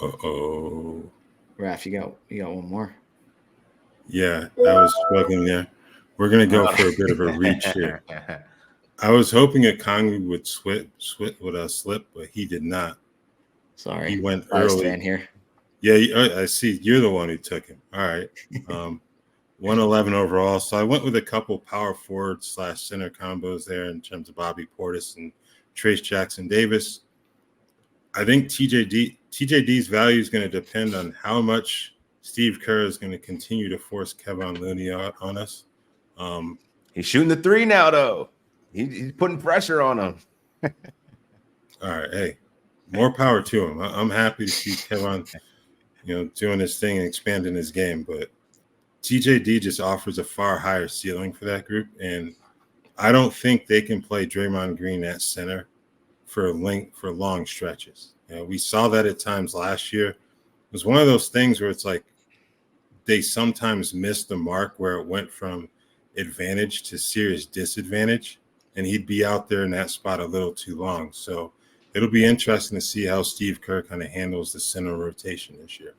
Uh-oh. Raph, you got one more. Yeah, I was struggling there. We're going to go for a bit of a reach here. I was hoping Okongwu would slip, but he did not. Sorry. He went Biased early. fan here. Yeah, I see. You're the one who took him. All right. 111 overall. So I went with a couple power forward / center combos there in terms of Bobby Portis and Trace Jackson Davis. I think TJD's value is going to depend on how much Steve Kerr is going to continue to force Kevon Looney on us. He's shooting the three now, though. He's putting pressure on him. All right. Hey, more power to him. I'm happy to see Kevon, doing his thing and expanding his game. But TJD just offers a far higher ceiling for that group. And I don't think they can play Draymond Green at center for long stretches. We saw that at times last year. It was one of those things where it's like they sometimes missed the mark where it went from advantage to serious disadvantage, and he'd be out there in that spot a little too long. So it'll be interesting to see how Steve Kerr kind of handles the center rotation this year.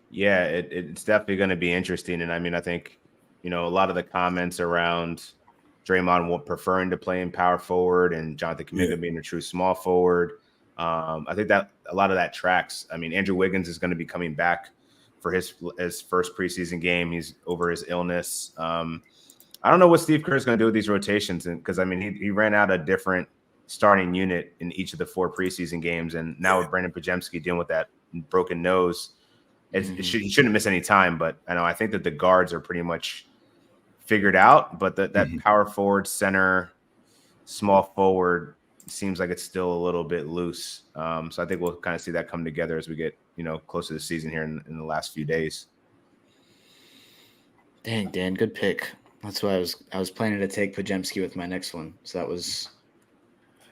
Yeah, it's definitely going to be interesting. And I mean, I think, a lot of the comments around Draymond preferring to play in power forward and Jonathan Kuminga being a true small forward. I think that a lot of that tracks. I mean, Andrew Wiggins is going to be coming back for his first preseason game. He's over his illness. I don't know what Steve Kerr is going to do with these rotations, because I mean, he ran out a different starting unit in each of the 4 preseason games, and now with Brandon Podziemski dealing with that broken nose, he shouldn't miss any time. But I think that the guards are pretty much figured out, but that power forward, center, small forward seems like it's still a little bit loose. So I think we'll kind of see that come together as we get close to the season here in the last few days. Dang, Dan, good pick. That's why I was planning to take Podziemski with my next one. So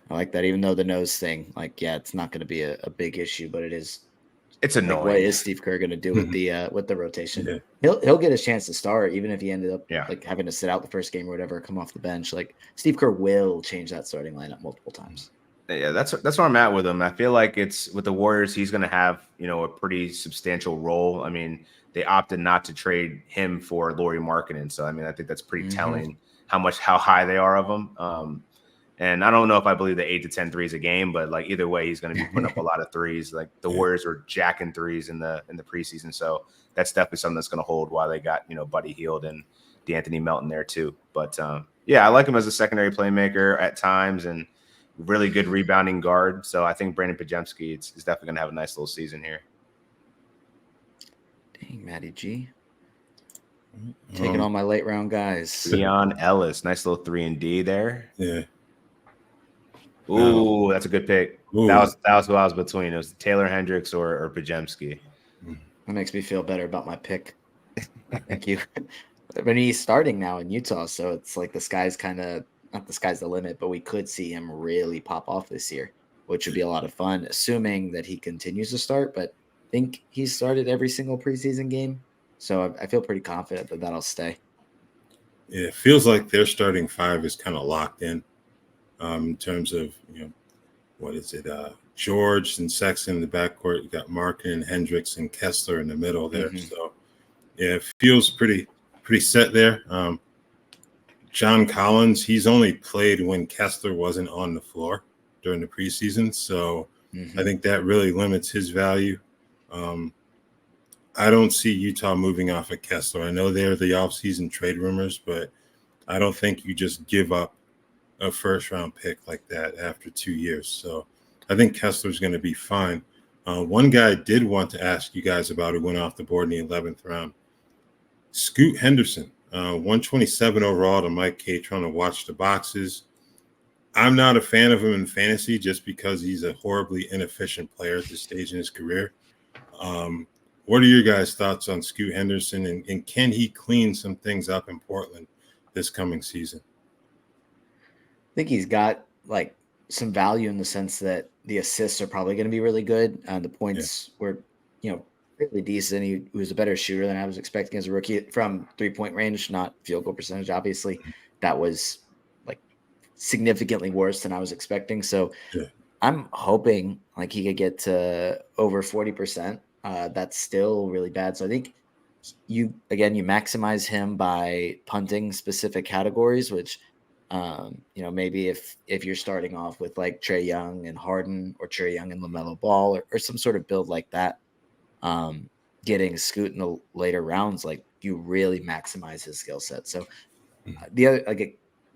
I like that. Even though the nose thing, it's not going to be a big issue, but it's annoying. What is Steve Kerr going to do with the rotation? Yeah. He'll get his chance to start, even if he ended up having to sit out the first game or whatever, come off the bench. Like, Steve Kerr will change that starting lineup multiple times. Yeah, that's where I'm at with him. I feel like it's with the Warriors, he's going to have a pretty substantial role. I mean, they opted not to trade him for Lauri Markkanen, so I mean, I think that's pretty telling how high they are of him. And I don't know if I believe the 8 to 10 threes a game, but either way, he's going to be putting up a lot of threes. Like, the Warriors were jacking threes in the preseason, so that's definitely something that's going to hold while they got Buddy Hield and D'Anthony Melton there too. But yeah, I like him as a secondary playmaker at times and really good rebounding guard. So I think Brandon Podziemski is definitely going to have a nice little season here. Dang, Matty G. Taking all my late round guys. Leon Ellis, nice little 3-and-D there. Yeah. Ooh, that's a good pick. Ooh. That was who I was between. It was Taylor Hendricks or Podziemski. That makes me feel better about my pick. Thank you. But he's starting now in Utah, so it's like the sky's kind of not the sky's the limit, but we could see him really pop off this year, which would be a lot of fun, assuming that he continues to start. But I think he's started every single preseason game, so I feel pretty confident that that'll stay. Yeah, it feels like their starting five is kind of locked in terms of, what is it? George and Sexton in the backcourt. You got Markin and Hendricks and Kessler in the middle there. Mm-hmm. So, yeah, it feels pretty set there. John Collins, he's only played when Kessler wasn't on the floor during the preseason. So I think that really limits his value. I don't see Utah moving off of Kessler. I know they're the offseason trade rumors, but I don't think you just give up a first-round pick like that after 2 years. So I think Kessler's going to be fine. One guy I did want to ask you guys about who went off the board in the 11th round, Scoot Henderson. 127 overall to Mike Catron to watch the boxes. I'm not a fan of him in fantasy just because he's a horribly inefficient player at this stage in his career. What are your guys' thoughts on Scoot Henderson, and can he clean some things up in Portland this coming season? I think he's got like some value in the sense that the assists are probably going to be really good. The points were, really decent. He was a better shooter than I was expecting as a rookie from 3-point range, not field goal percentage. Obviously, that was like significantly worse than I was expecting. So I'm hoping like he could get to over 40%. That's still really bad. So I think you maximize him by punting specific categories, which maybe if you're starting off with like Trae Young and Harden or Trae Young and LaMelo Ball or some sort of build like that, getting Scoot in the later rounds, like you really maximize his skill set. So the other,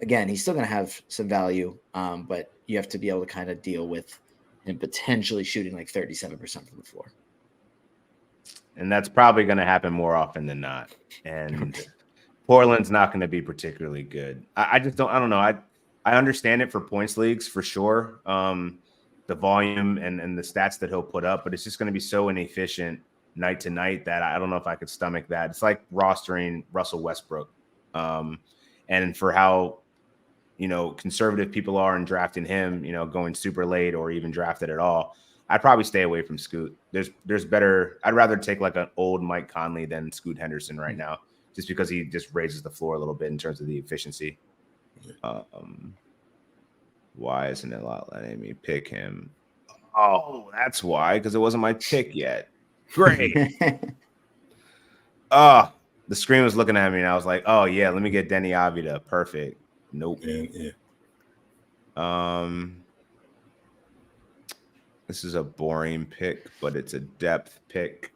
again, he's still going to have some value, but you have to be able to kind of deal with him potentially shooting like 37% from the floor. And that's probably going to happen more often than not. And Portland's not going to be particularly good. I don't know. I understand it for points leagues for sure. The volume and the stats that he'll put up, but it's just going to be so inefficient night to night that I don't know if I could stomach that. It's like rostering Russell Westbrook. And for how, conservative people are in drafting him, going super late or even drafted at all, I'd probably stay away from Scoot. There's better. I'd rather take like an old Mike Conley than Scoot Henderson right now, just because he just raises the floor a little bit in terms of the efficiency. Why isn't it not letting me pick him? Oh, that's why, because it wasn't my pick yet. Great. The screen was looking at me, and I was like, oh, yeah, let me get Denny Avila. Perfect. Nope. Yeah. This is a boring pick, but it's a depth pick.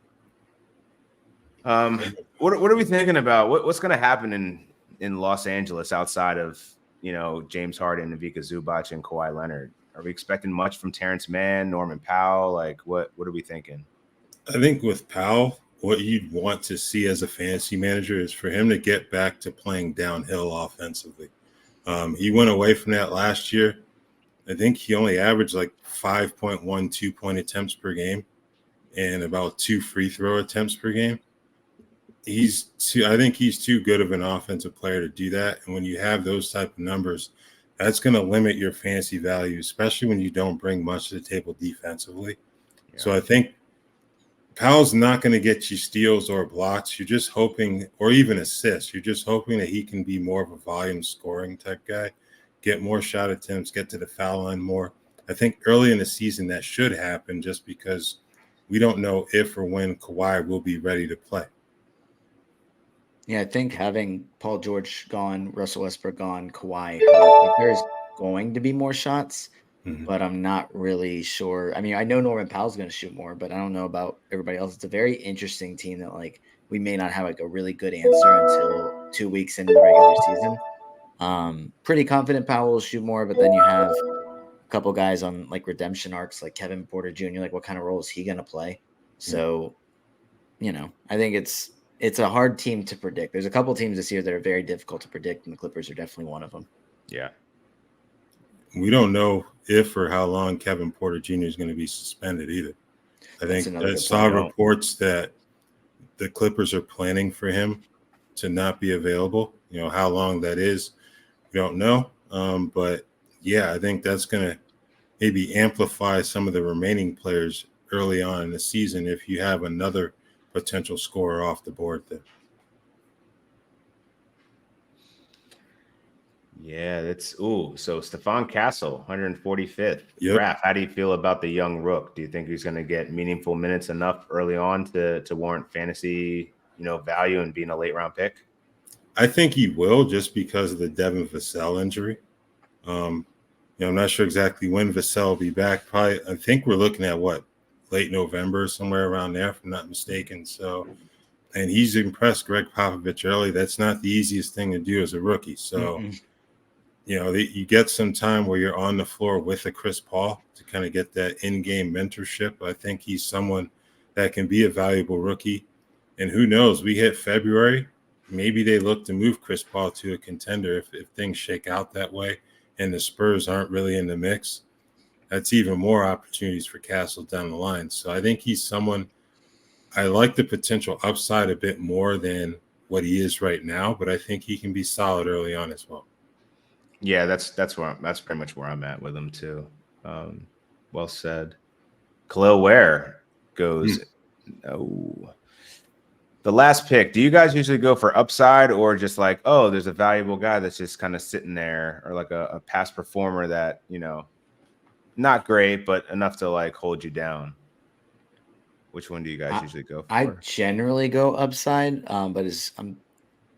What are we thinking about? What's going to happen in Los Angeles outside of James Harden and Ivica Zubac and Kawhi Leonard? Are we expecting much from Terrence Mann, Norman Powell? Like, what are we thinking? I think with Powell, what you'd want to see as a fantasy manager is for him to get back to playing downhill offensively. He went away from that last year. I think he only averaged like 5.1 2-point attempts per game and about 2 free throw attempts per game. I think he's too good of an offensive player to do that. And when you have those type of numbers, that's going to limit your fantasy value, especially when you don't bring much to the table defensively. Yeah. So I think Powell's not going to get you steals or blocks. You're just hoping, or even assists. You're just hoping that he can be more of a volume scoring type guy, get more shot attempts, get to the foul line more. I think early in the season that should happen just because we don't know if or when Kawhi will be ready to play. Yeah, I think having Paul George gone, Russell Westbrook gone, Kawhi, there's going to be more shots, but I'm not really sure. I mean, I know Norman Powell's going to shoot more, but I don't know about everybody else. It's a very interesting team that like we may not have like a really good answer until 2 weeks into the regular season. Pretty confident Powell will shoot more, but then you have a couple guys on like redemption arcs, like Kevin Porter Jr. Like, what kind of role is he going to play? So, I think it's a hard team to predict. There's a couple teams this year that are very difficult to predict, and the Clippers are definitely one of them. Yeah. We don't know if or how long Kevin Porter Jr. is going to be suspended either. I think I saw reports that the Clippers are planning for him to not be available. How long that is, we don't know. But yeah, I think that's going to maybe amplify some of the remaining players early on in the season if you have another potential scorer off the board there. Yeah, so Stephon Castle, 145th. Yep. Raph, how do you feel about the young rook? Do you think he's going to get meaningful minutes enough early on to warrant fantasy, value and being a late round pick? I think he will, just because of the Devin Vassell injury. I'm not sure exactly when Vassell will be back. Probably, I think we're looking at late November, somewhere around there, if I'm not mistaken. So, and he's impressed Greg Popovich early. That's not the easiest thing to do as a rookie. So, you get some time where you're on the floor with a Chris Paul to kind of get that in-game mentorship. I think he's someone that can be a valuable rookie. And who knows, we hit February, maybe they look to move Chris Paul to a contender if things shake out that way and the Spurs aren't really in the mix. That's even more opportunities for Castle down the line. So I think he's someone, I like the potential upside a bit more than what he is right now, but I think he can be solid early on as well. Yeah, that's pretty much where I'm at with him too. Well said. Khalil Ware goes. Oh, the last pick. Do you guys usually go for upside or just like, oh, there's a valuable guy that's just kind of sitting there, or like a past performer that not great but enough to like hold you down? Which one do you guys usually go for? I generally go upside,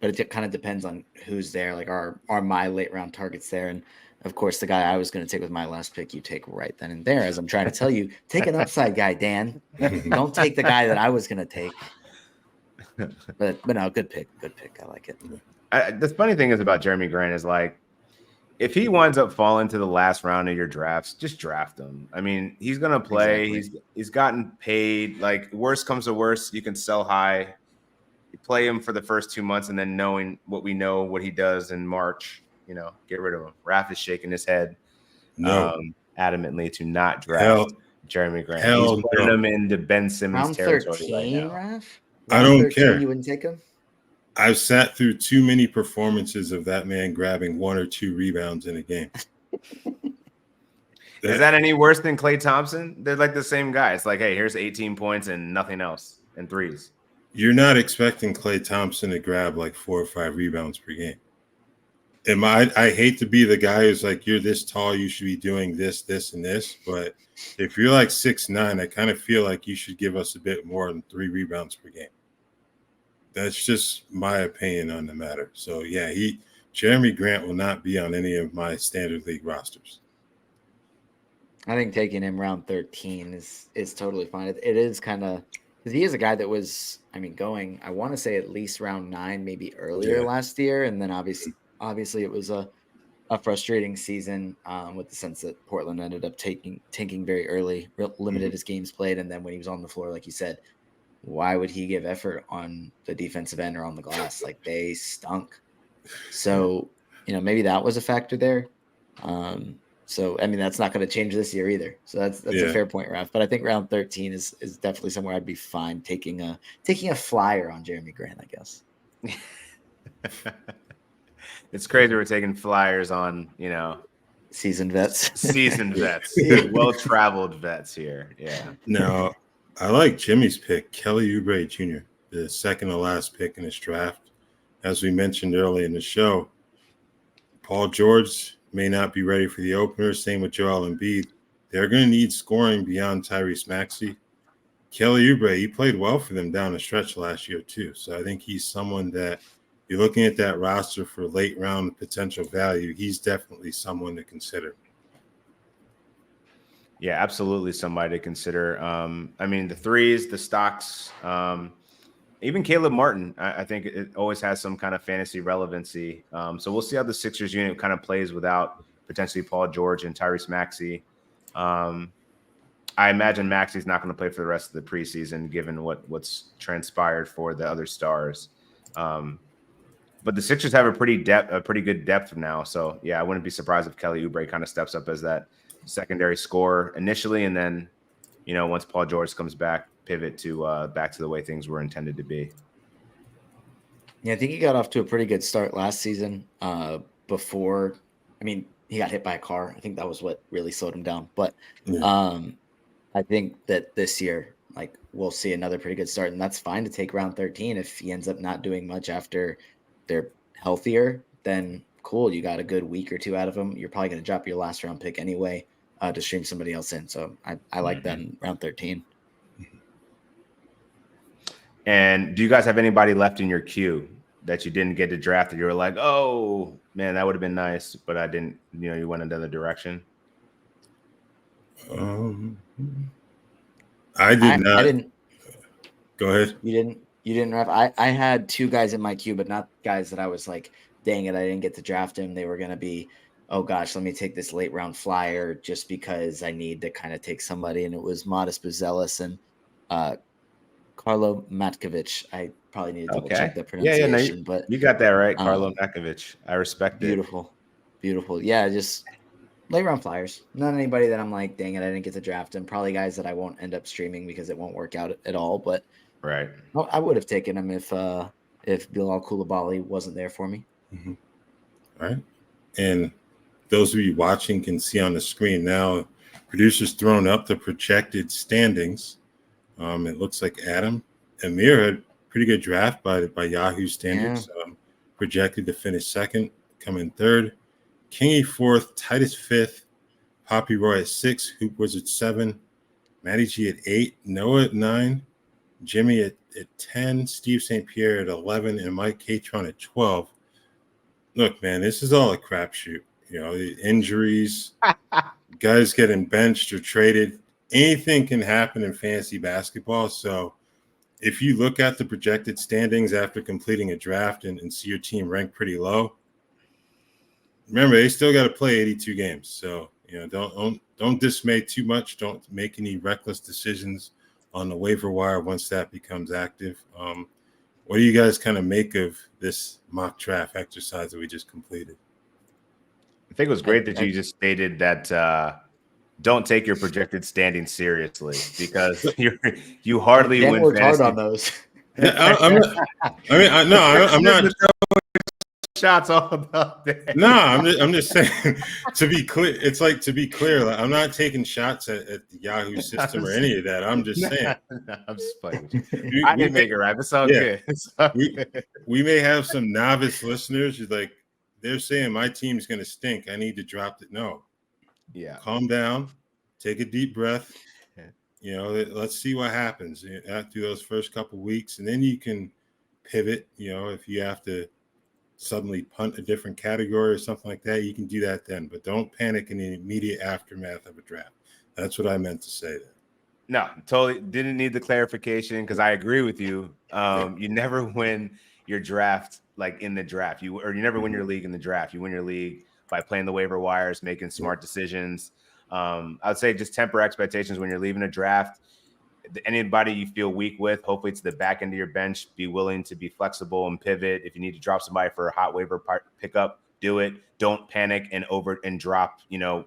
but it kind of depends on who's there. Like, are my late round targets there? And of course, the guy I was going to take with my last pick, you take right then and there. As I'm trying to tell you, take an upside guy, Dan. Don't take the guy that I was going to take. But no, good pick. I like it. The funny thing is about Jeremy Grant is like, if he winds up falling to the last round of your drafts, just draft him. I mean, he's going to play. Exactly. He's gotten paid. Like, worst comes to worst, you can sell high. You play him for the first 2 months, and then knowing what we know, what he does in March, get rid of him. Raph is shaking his head adamantly to not draft Jeremy Grant. He's putting him into Ben Simmons round territory 13, right now. Raph? I don't care. You wouldn't take him? I've sat through too many performances of that man grabbing 1 or 2 rebounds in a game. Is that any worse than Klay Thompson? They're like the same guy. It's like, hey, here's 18 points and nothing else and threes. You're not expecting Klay Thompson to grab like 4 or 5 rebounds per game. I hate to be the guy who's like, you're this tall, you should be doing this, this, and this. But if you're like 6'9", I kind of feel like you should give us a bit more than 3 rebounds per game. That's just my opinion on the matter. So yeah, Jeremy Grant will not be on any of my standard league rosters. I think taking him round 13 is totally fine. It is kind of, because he is a guy that was, going, I want to say at least round 9, maybe earlier last year. And then obviously it was a frustrating season with the sense that Portland ended up tanking very early, limited his games played. And then when he was on the floor, like you said, why would he give effort on the defensive end or on the glass? Like, they stunk. So, maybe that was a factor there. So, that's not going to change this year either. So that's a fair point, Raph. But I think round 13 is definitely somewhere I'd be fine taking a flyer on Jeremy Grant, I guess. It's crazy we're taking flyers on, seasoned vets. Well-traveled vets here. Yeah. No, I like Jimmy's pick, Kelly Oubre Jr., the second to last pick in this draft. As we mentioned early in the show, Paul George may not be ready for the opener. Same with Joel Embiid. They're going to need scoring beyond Tyrese Maxey. Kelly Oubre, he played well for them down the stretch last year too. So I think he's someone that you're looking at that roster for late round potential value. He's definitely someone to consider. Yeah, absolutely somebody to consider. The threes, the stocks, Even Caleb Martin, I think it always has some kind of fantasy relevancy. So we'll see how the Sixers unit kind of plays without potentially Paul George and Tyrese Maxey. I imagine Maxey's not going to play for the rest of the preseason, given what's transpired for the other stars. But the Sixers have a pretty good depth now. So yeah, I wouldn't be surprised if Kelly Oubre kind of steps up as that secondary scorer initially, and then once Paul George comes back, pivot to back to the way things were intended to be. Yeah, I think he got off to a pretty good start last season. Before, he got hit by a car. I think that was what really slowed him down. But I think that this year, we'll see another pretty good start, and that's fine to take round 13. If he ends up not doing much after they're healthier, then cool. You got a good week or two out of him. You're probably going to drop your last round pick anyway to stream somebody else in. So I like that in round 13. And do you guys have anybody left in your queue that you didn't get to draft that you were like, oh man, that would have been nice, but I didn't, you went another direction? I did not. I didn't. Go ahead. You didn't draft. I had two guys in my queue, but not guys that I was like, dang it, I didn't get to draft him. They were going to be, oh gosh, let me take this late round flyer just because I need to kind of take somebody. And it was Modest Buzelis and Carlo Matkovic. I probably need to double check the pronunciation, but you got that right. Carlo Matkovic. I respect it. Beautiful. Yeah. Just late round flyers. Not anybody that I'm like, dang it, I didn't get to draft him. Probably guys that I won't end up streaming because it won't work out at all. But right. I would have taken him if Bilal Coulibaly wasn't there for me. Mm-hmm. All right. And those of you watching can see on the screen now, producers thrown up the projected standings. It looks like Ameer had a pretty good draft by Yahoo standards. Yeah. Projected to finish second, come in third. Kingy fourth, Titus fifth, Papi Roy at 6, Hoop Wizard 7, Matty G at 8, Noah at 9, Jimmy at 10, Steve St-Pierre at 11, and Mike Catron at 12. Look, man, this is all a crapshoot. The injuries, guys getting benched or traded. Anything can happen in fantasy basketball. So if you look at the projected standings after completing a draft and see your team ranked pretty low, remember, they still got to play 82 games. So, don't dismay too much. Don't make any reckless decisions on the waiver wire once that becomes active. What do you guys kind of make of this mock draft exercise that we just completed? I think it was great that you just stated that don't take your projected standing seriously because you hardly win. Worked hard on those. Yeah, I'm not. Shots all about that. No, I'm just saying. To be clear, it's like to be clear. Like, I'm not taking shots at the Yahoo system or any of that. I'm just saying. I'm just playing. I didn't make it right. It's all good. We may have some novice listeners who's like, they're saying my team's going to stink. I need to drop it. No. Yeah. Calm down. Take a deep breath. Let's see what happens after those first couple weeks, and then you can pivot. If you have to suddenly punt a different category or something like that, you can do that then. But don't panic in the immediate aftermath of a draft. That's what I meant to say there. No, totally didn't need the clarification because I agree with you. You never win your draft in the draft. You never win your league in the draft. You win your league by playing the waiver wires, making smart decisions. I would say just temper expectations when you're leaving a draft. Anybody you feel weak with, hopefully it's the back end of your bench. Be willing to be flexible and pivot. If you need to drop somebody for a hot waiver pickup, do it. Don't panic and drop your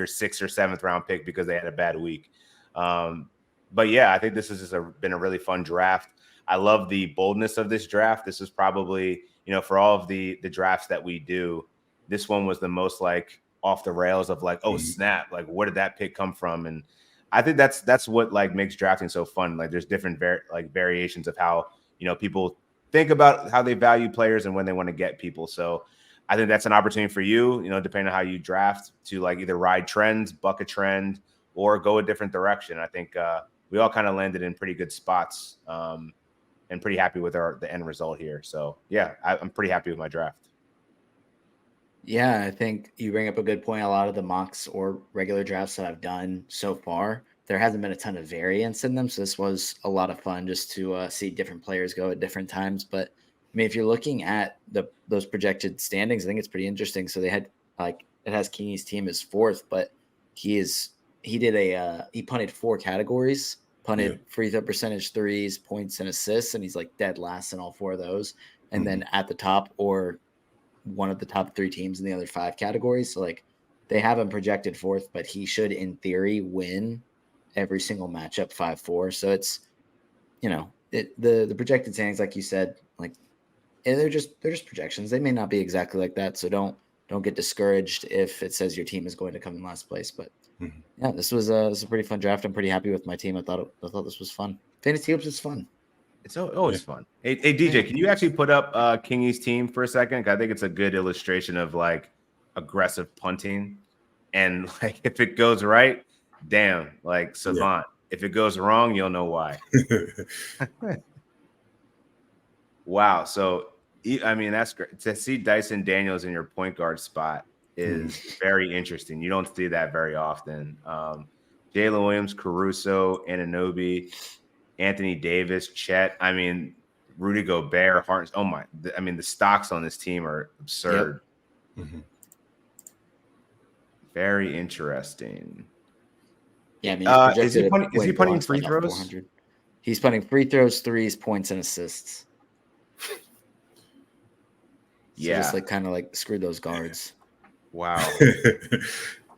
6th or 7th round pick because they had a bad week. But yeah, I think this has just been a really fun draft. I love the boldness of this draft. This is probably for all of the drafts that we do, this one was the most off the rails of oh snap, where did that pick come from? And I think that's what makes drafting so fun. There's different variations of how people think about how they value players and when they want to get people. So I think that's an opportunity for you, depending on how you draft, to either ride trends, buck a trend, or go a different direction. I think we all kind of landed in pretty good spots and pretty happy with the end result here. So yeah, I'm pretty happy with my draft. Yeah, I think you bring up a good point. A lot of the mocks or regular drafts that I've done so far, there hasn't been a ton of variance in them. So this was a lot of fun just to see different players go at different times. But I mean, if you're looking at those projected standings, I think it's pretty interesting. So they had like it has Kingy's team as fourth, but he punted 4 categories, punted free throw percentage, threes, points, and assists, and he's like dead last in all 4 of those. And then at the top or one of the top 3 teams in the other 5 categories. So like they have him projected fourth, but he should in theory win every single matchup 5-4. So it's, the projected standings, like you said, like they're just projections. They may not be exactly like that. So don't get discouraged if it says your team is going to come in last place. But yeah, this was a pretty fun draft. I'm pretty happy with my team. I thought this was fun. Fantasy hoops is fun. It's always fun. Hey, DJ, can you actually put up Kingy's team for a second? I think it's a good illustration of like aggressive punting, and like if it goes right, damn, like savant. If it goes wrong, you'll know why. Wow. So I mean, that's great to see. Dyson Daniels in your point guard spot is very interesting. You don't see that very often. Jalen Williams, Caruso, Anunoby, Anthony Davis, Chet. I mean, Rudy Gobert, Harden. Oh my! I mean, the stocks on this team are absurd. Yep. Very interesting. Yeah, I mean, is he punting free throws? He's punting free throws, threes, points, and assists. So just like kind of like screw those guards. Wow.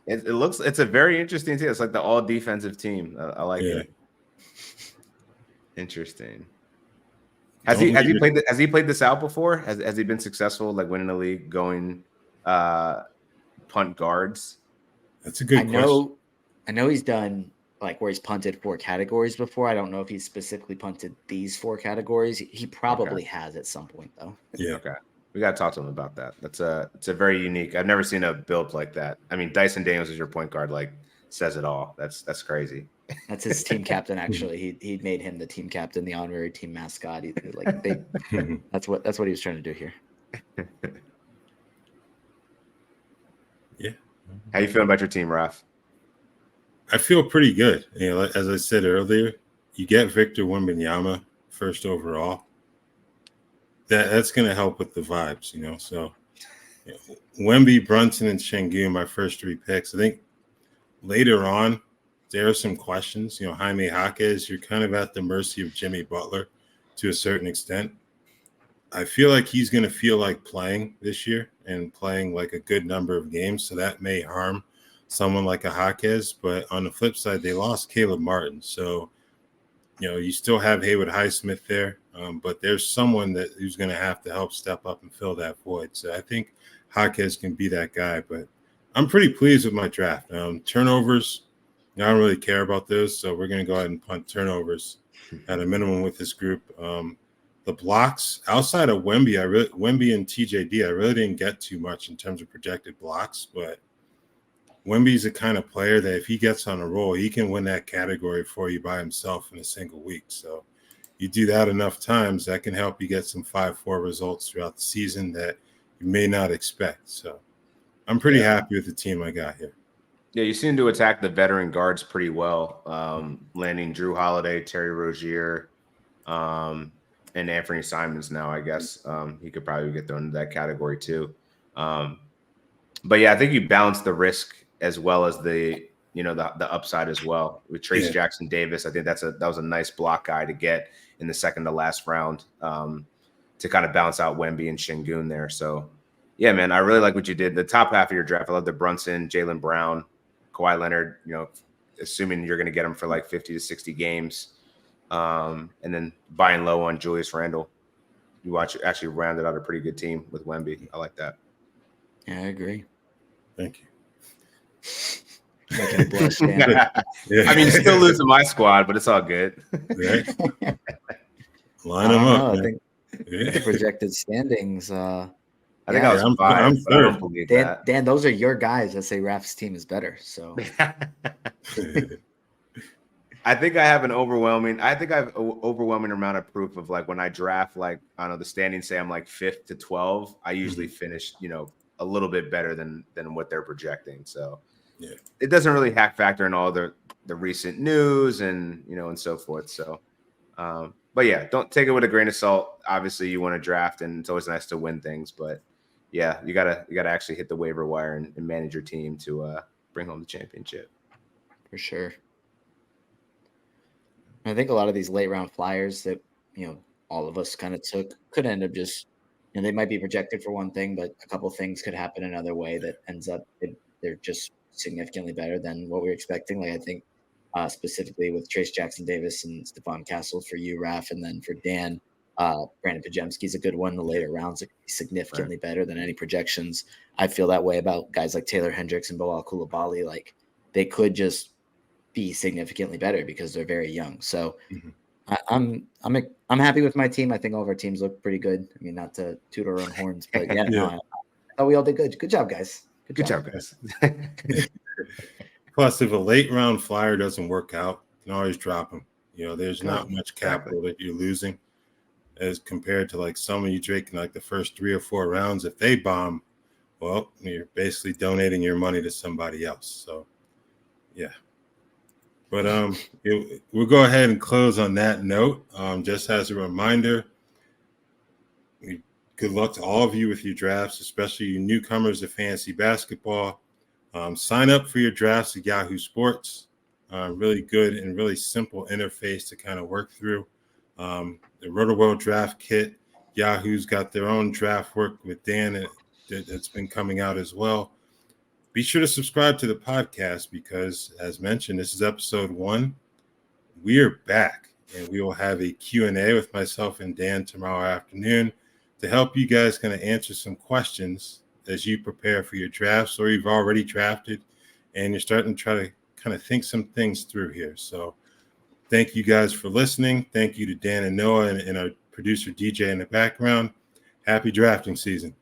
It's a very interesting team. It's like the all defensive team. I like it. Interesting. Has he played this out before? Has he been successful, like winning the league, going punt guards? That's a good question. I know he's done like where he's punted 4 categories before. I don't know if he's specifically punted these 4 categories. He probably has at some point though. Yeah. Okay. We got to talk to him about that. It's a very unique. I've never seen a build like that. I mean, Dyson Daniels is your point guard, like says it all. That's crazy. That's his team captain. Actually, he made him the team captain, the honorary team mascot. That's what he was trying to do here. Yeah. How you feeling about your team, Raph? I feel pretty good. As I said earlier, you get Victor Wembanyama first overall. That's going to help with the vibes, So, Wemby, Brunson, and Şengün, my first 3 picks. I think later on, there are some questions. Jaime Jaquez, you're kind of at the mercy of Jimmy Butler to a certain extent. I feel like he's going to feel like playing this year and playing like a good number of games. So that may harm someone like a Jaquez. But on the flip side, they lost Caleb Martin. So, you still have Haywood Highsmith there. But there's someone who's going to have to help step up and fill that void. So I think Jaquez can be that guy. But I'm pretty pleased with my draft. Turnovers, I don't really care about those. So we're going to go ahead and punt turnovers at a minimum with this group. The blocks outside of Wemby, Wemby and TJD, I really didn't get too much in terms of projected blocks. But Wemby's the kind of player that if he gets on a roll, he can win that category for you by himself in a single week. So you do that enough times, that can help you get some 5-4 results throughout the season that you may not expect. So I'm pretty happy with the team I got here. Yeah, you seem to attack the veteran guards pretty well, landing Drew Holiday, Terry Rozier, and Anthony Simons now, I guess. He could probably get thrown into that category too. But yeah, I think you balance the risk as well as the upside as well. With Trace Jackson Davis, I think that was a nice block guy to get in the second to last round to kind of balance out Wemby and Şengün there. So yeah, man, I really like what you did. The top half of your draft, I love the Brunson, Jaylen Brown, Kawhi Leonard, assuming you're going to get him for like 50 to 60 games. And then buying low on Julius Randle. You actually rounded out a pretty good team with Wemby. I like that. Yeah, I agree. Thank you. Making a blush, Dan. I mean, you're still losing my squad, but it's all good. Right? Line them up. I think the projected standings. I think I was I'm five. I don't believe that. Dan, those are your guys that say Raph's team is better. So I think I have an overwhelming amount of proof of like when I draft, like I don't know, the standings say I'm like 5th to 12. I usually finish, a little bit better than what they're projecting. So it doesn't really factor in all the recent news and and so forth. So, but yeah, don't take it with a grain of salt. Obviously, you want to draft, and it's always nice to win things. But yeah, you gotta actually hit the waiver wire and manage your team to bring home the championship. For sure. I think a lot of these late round flyers that all of us kind of took could end up just they might be projected for one thing, but a couple things could happen another way that ends up they're just significantly better than what we were expecting. Like I think specifically with Trace Jackson Davis and Stephon Castle for you, Raph, and then for Dan, Brandon Pajemski's a good one. The later rounds are significantly better than any projections. I feel that way about guys like Taylor Hendricks and Bilal Coulibaly. Like they could just be significantly better because they're very young. So I'm happy with my team. I think all of our teams look pretty good. I mean, not to toot our own horns, but yeah, no, I thought we all did good. Good job, guys. Good job, guys. Plus, if a late round flyer doesn't work out, you can always drop them. There's not much capital that you're losing as compared to like some of you taking like the first 3 or 4 rounds. If they bomb, well, you're basically donating your money to somebody else. So, yeah. But we'll go ahead and close on that note. Just as a reminder, good luck to all of you with your drafts, especially you newcomers to fantasy basketball. Sign up for your drafts at Yahoo Sports. Really good and really simple interface to kind of work through. The Rotoworld draft kit, Yahoo's got their own draft work with Dan that's been coming out as well. Be sure to subscribe to the podcast because, as mentioned, this is episode 1. We are back, and we will have a Q&A with myself and Dan tomorrow afternoon to help you guys kind of answer some questions as you prepare for your drafts or you've already drafted and you're starting to try to kind of think some things through here. So thank you guys for listening. Thank you to Dan and Noah and our producer DJ in the background. Happy drafting season.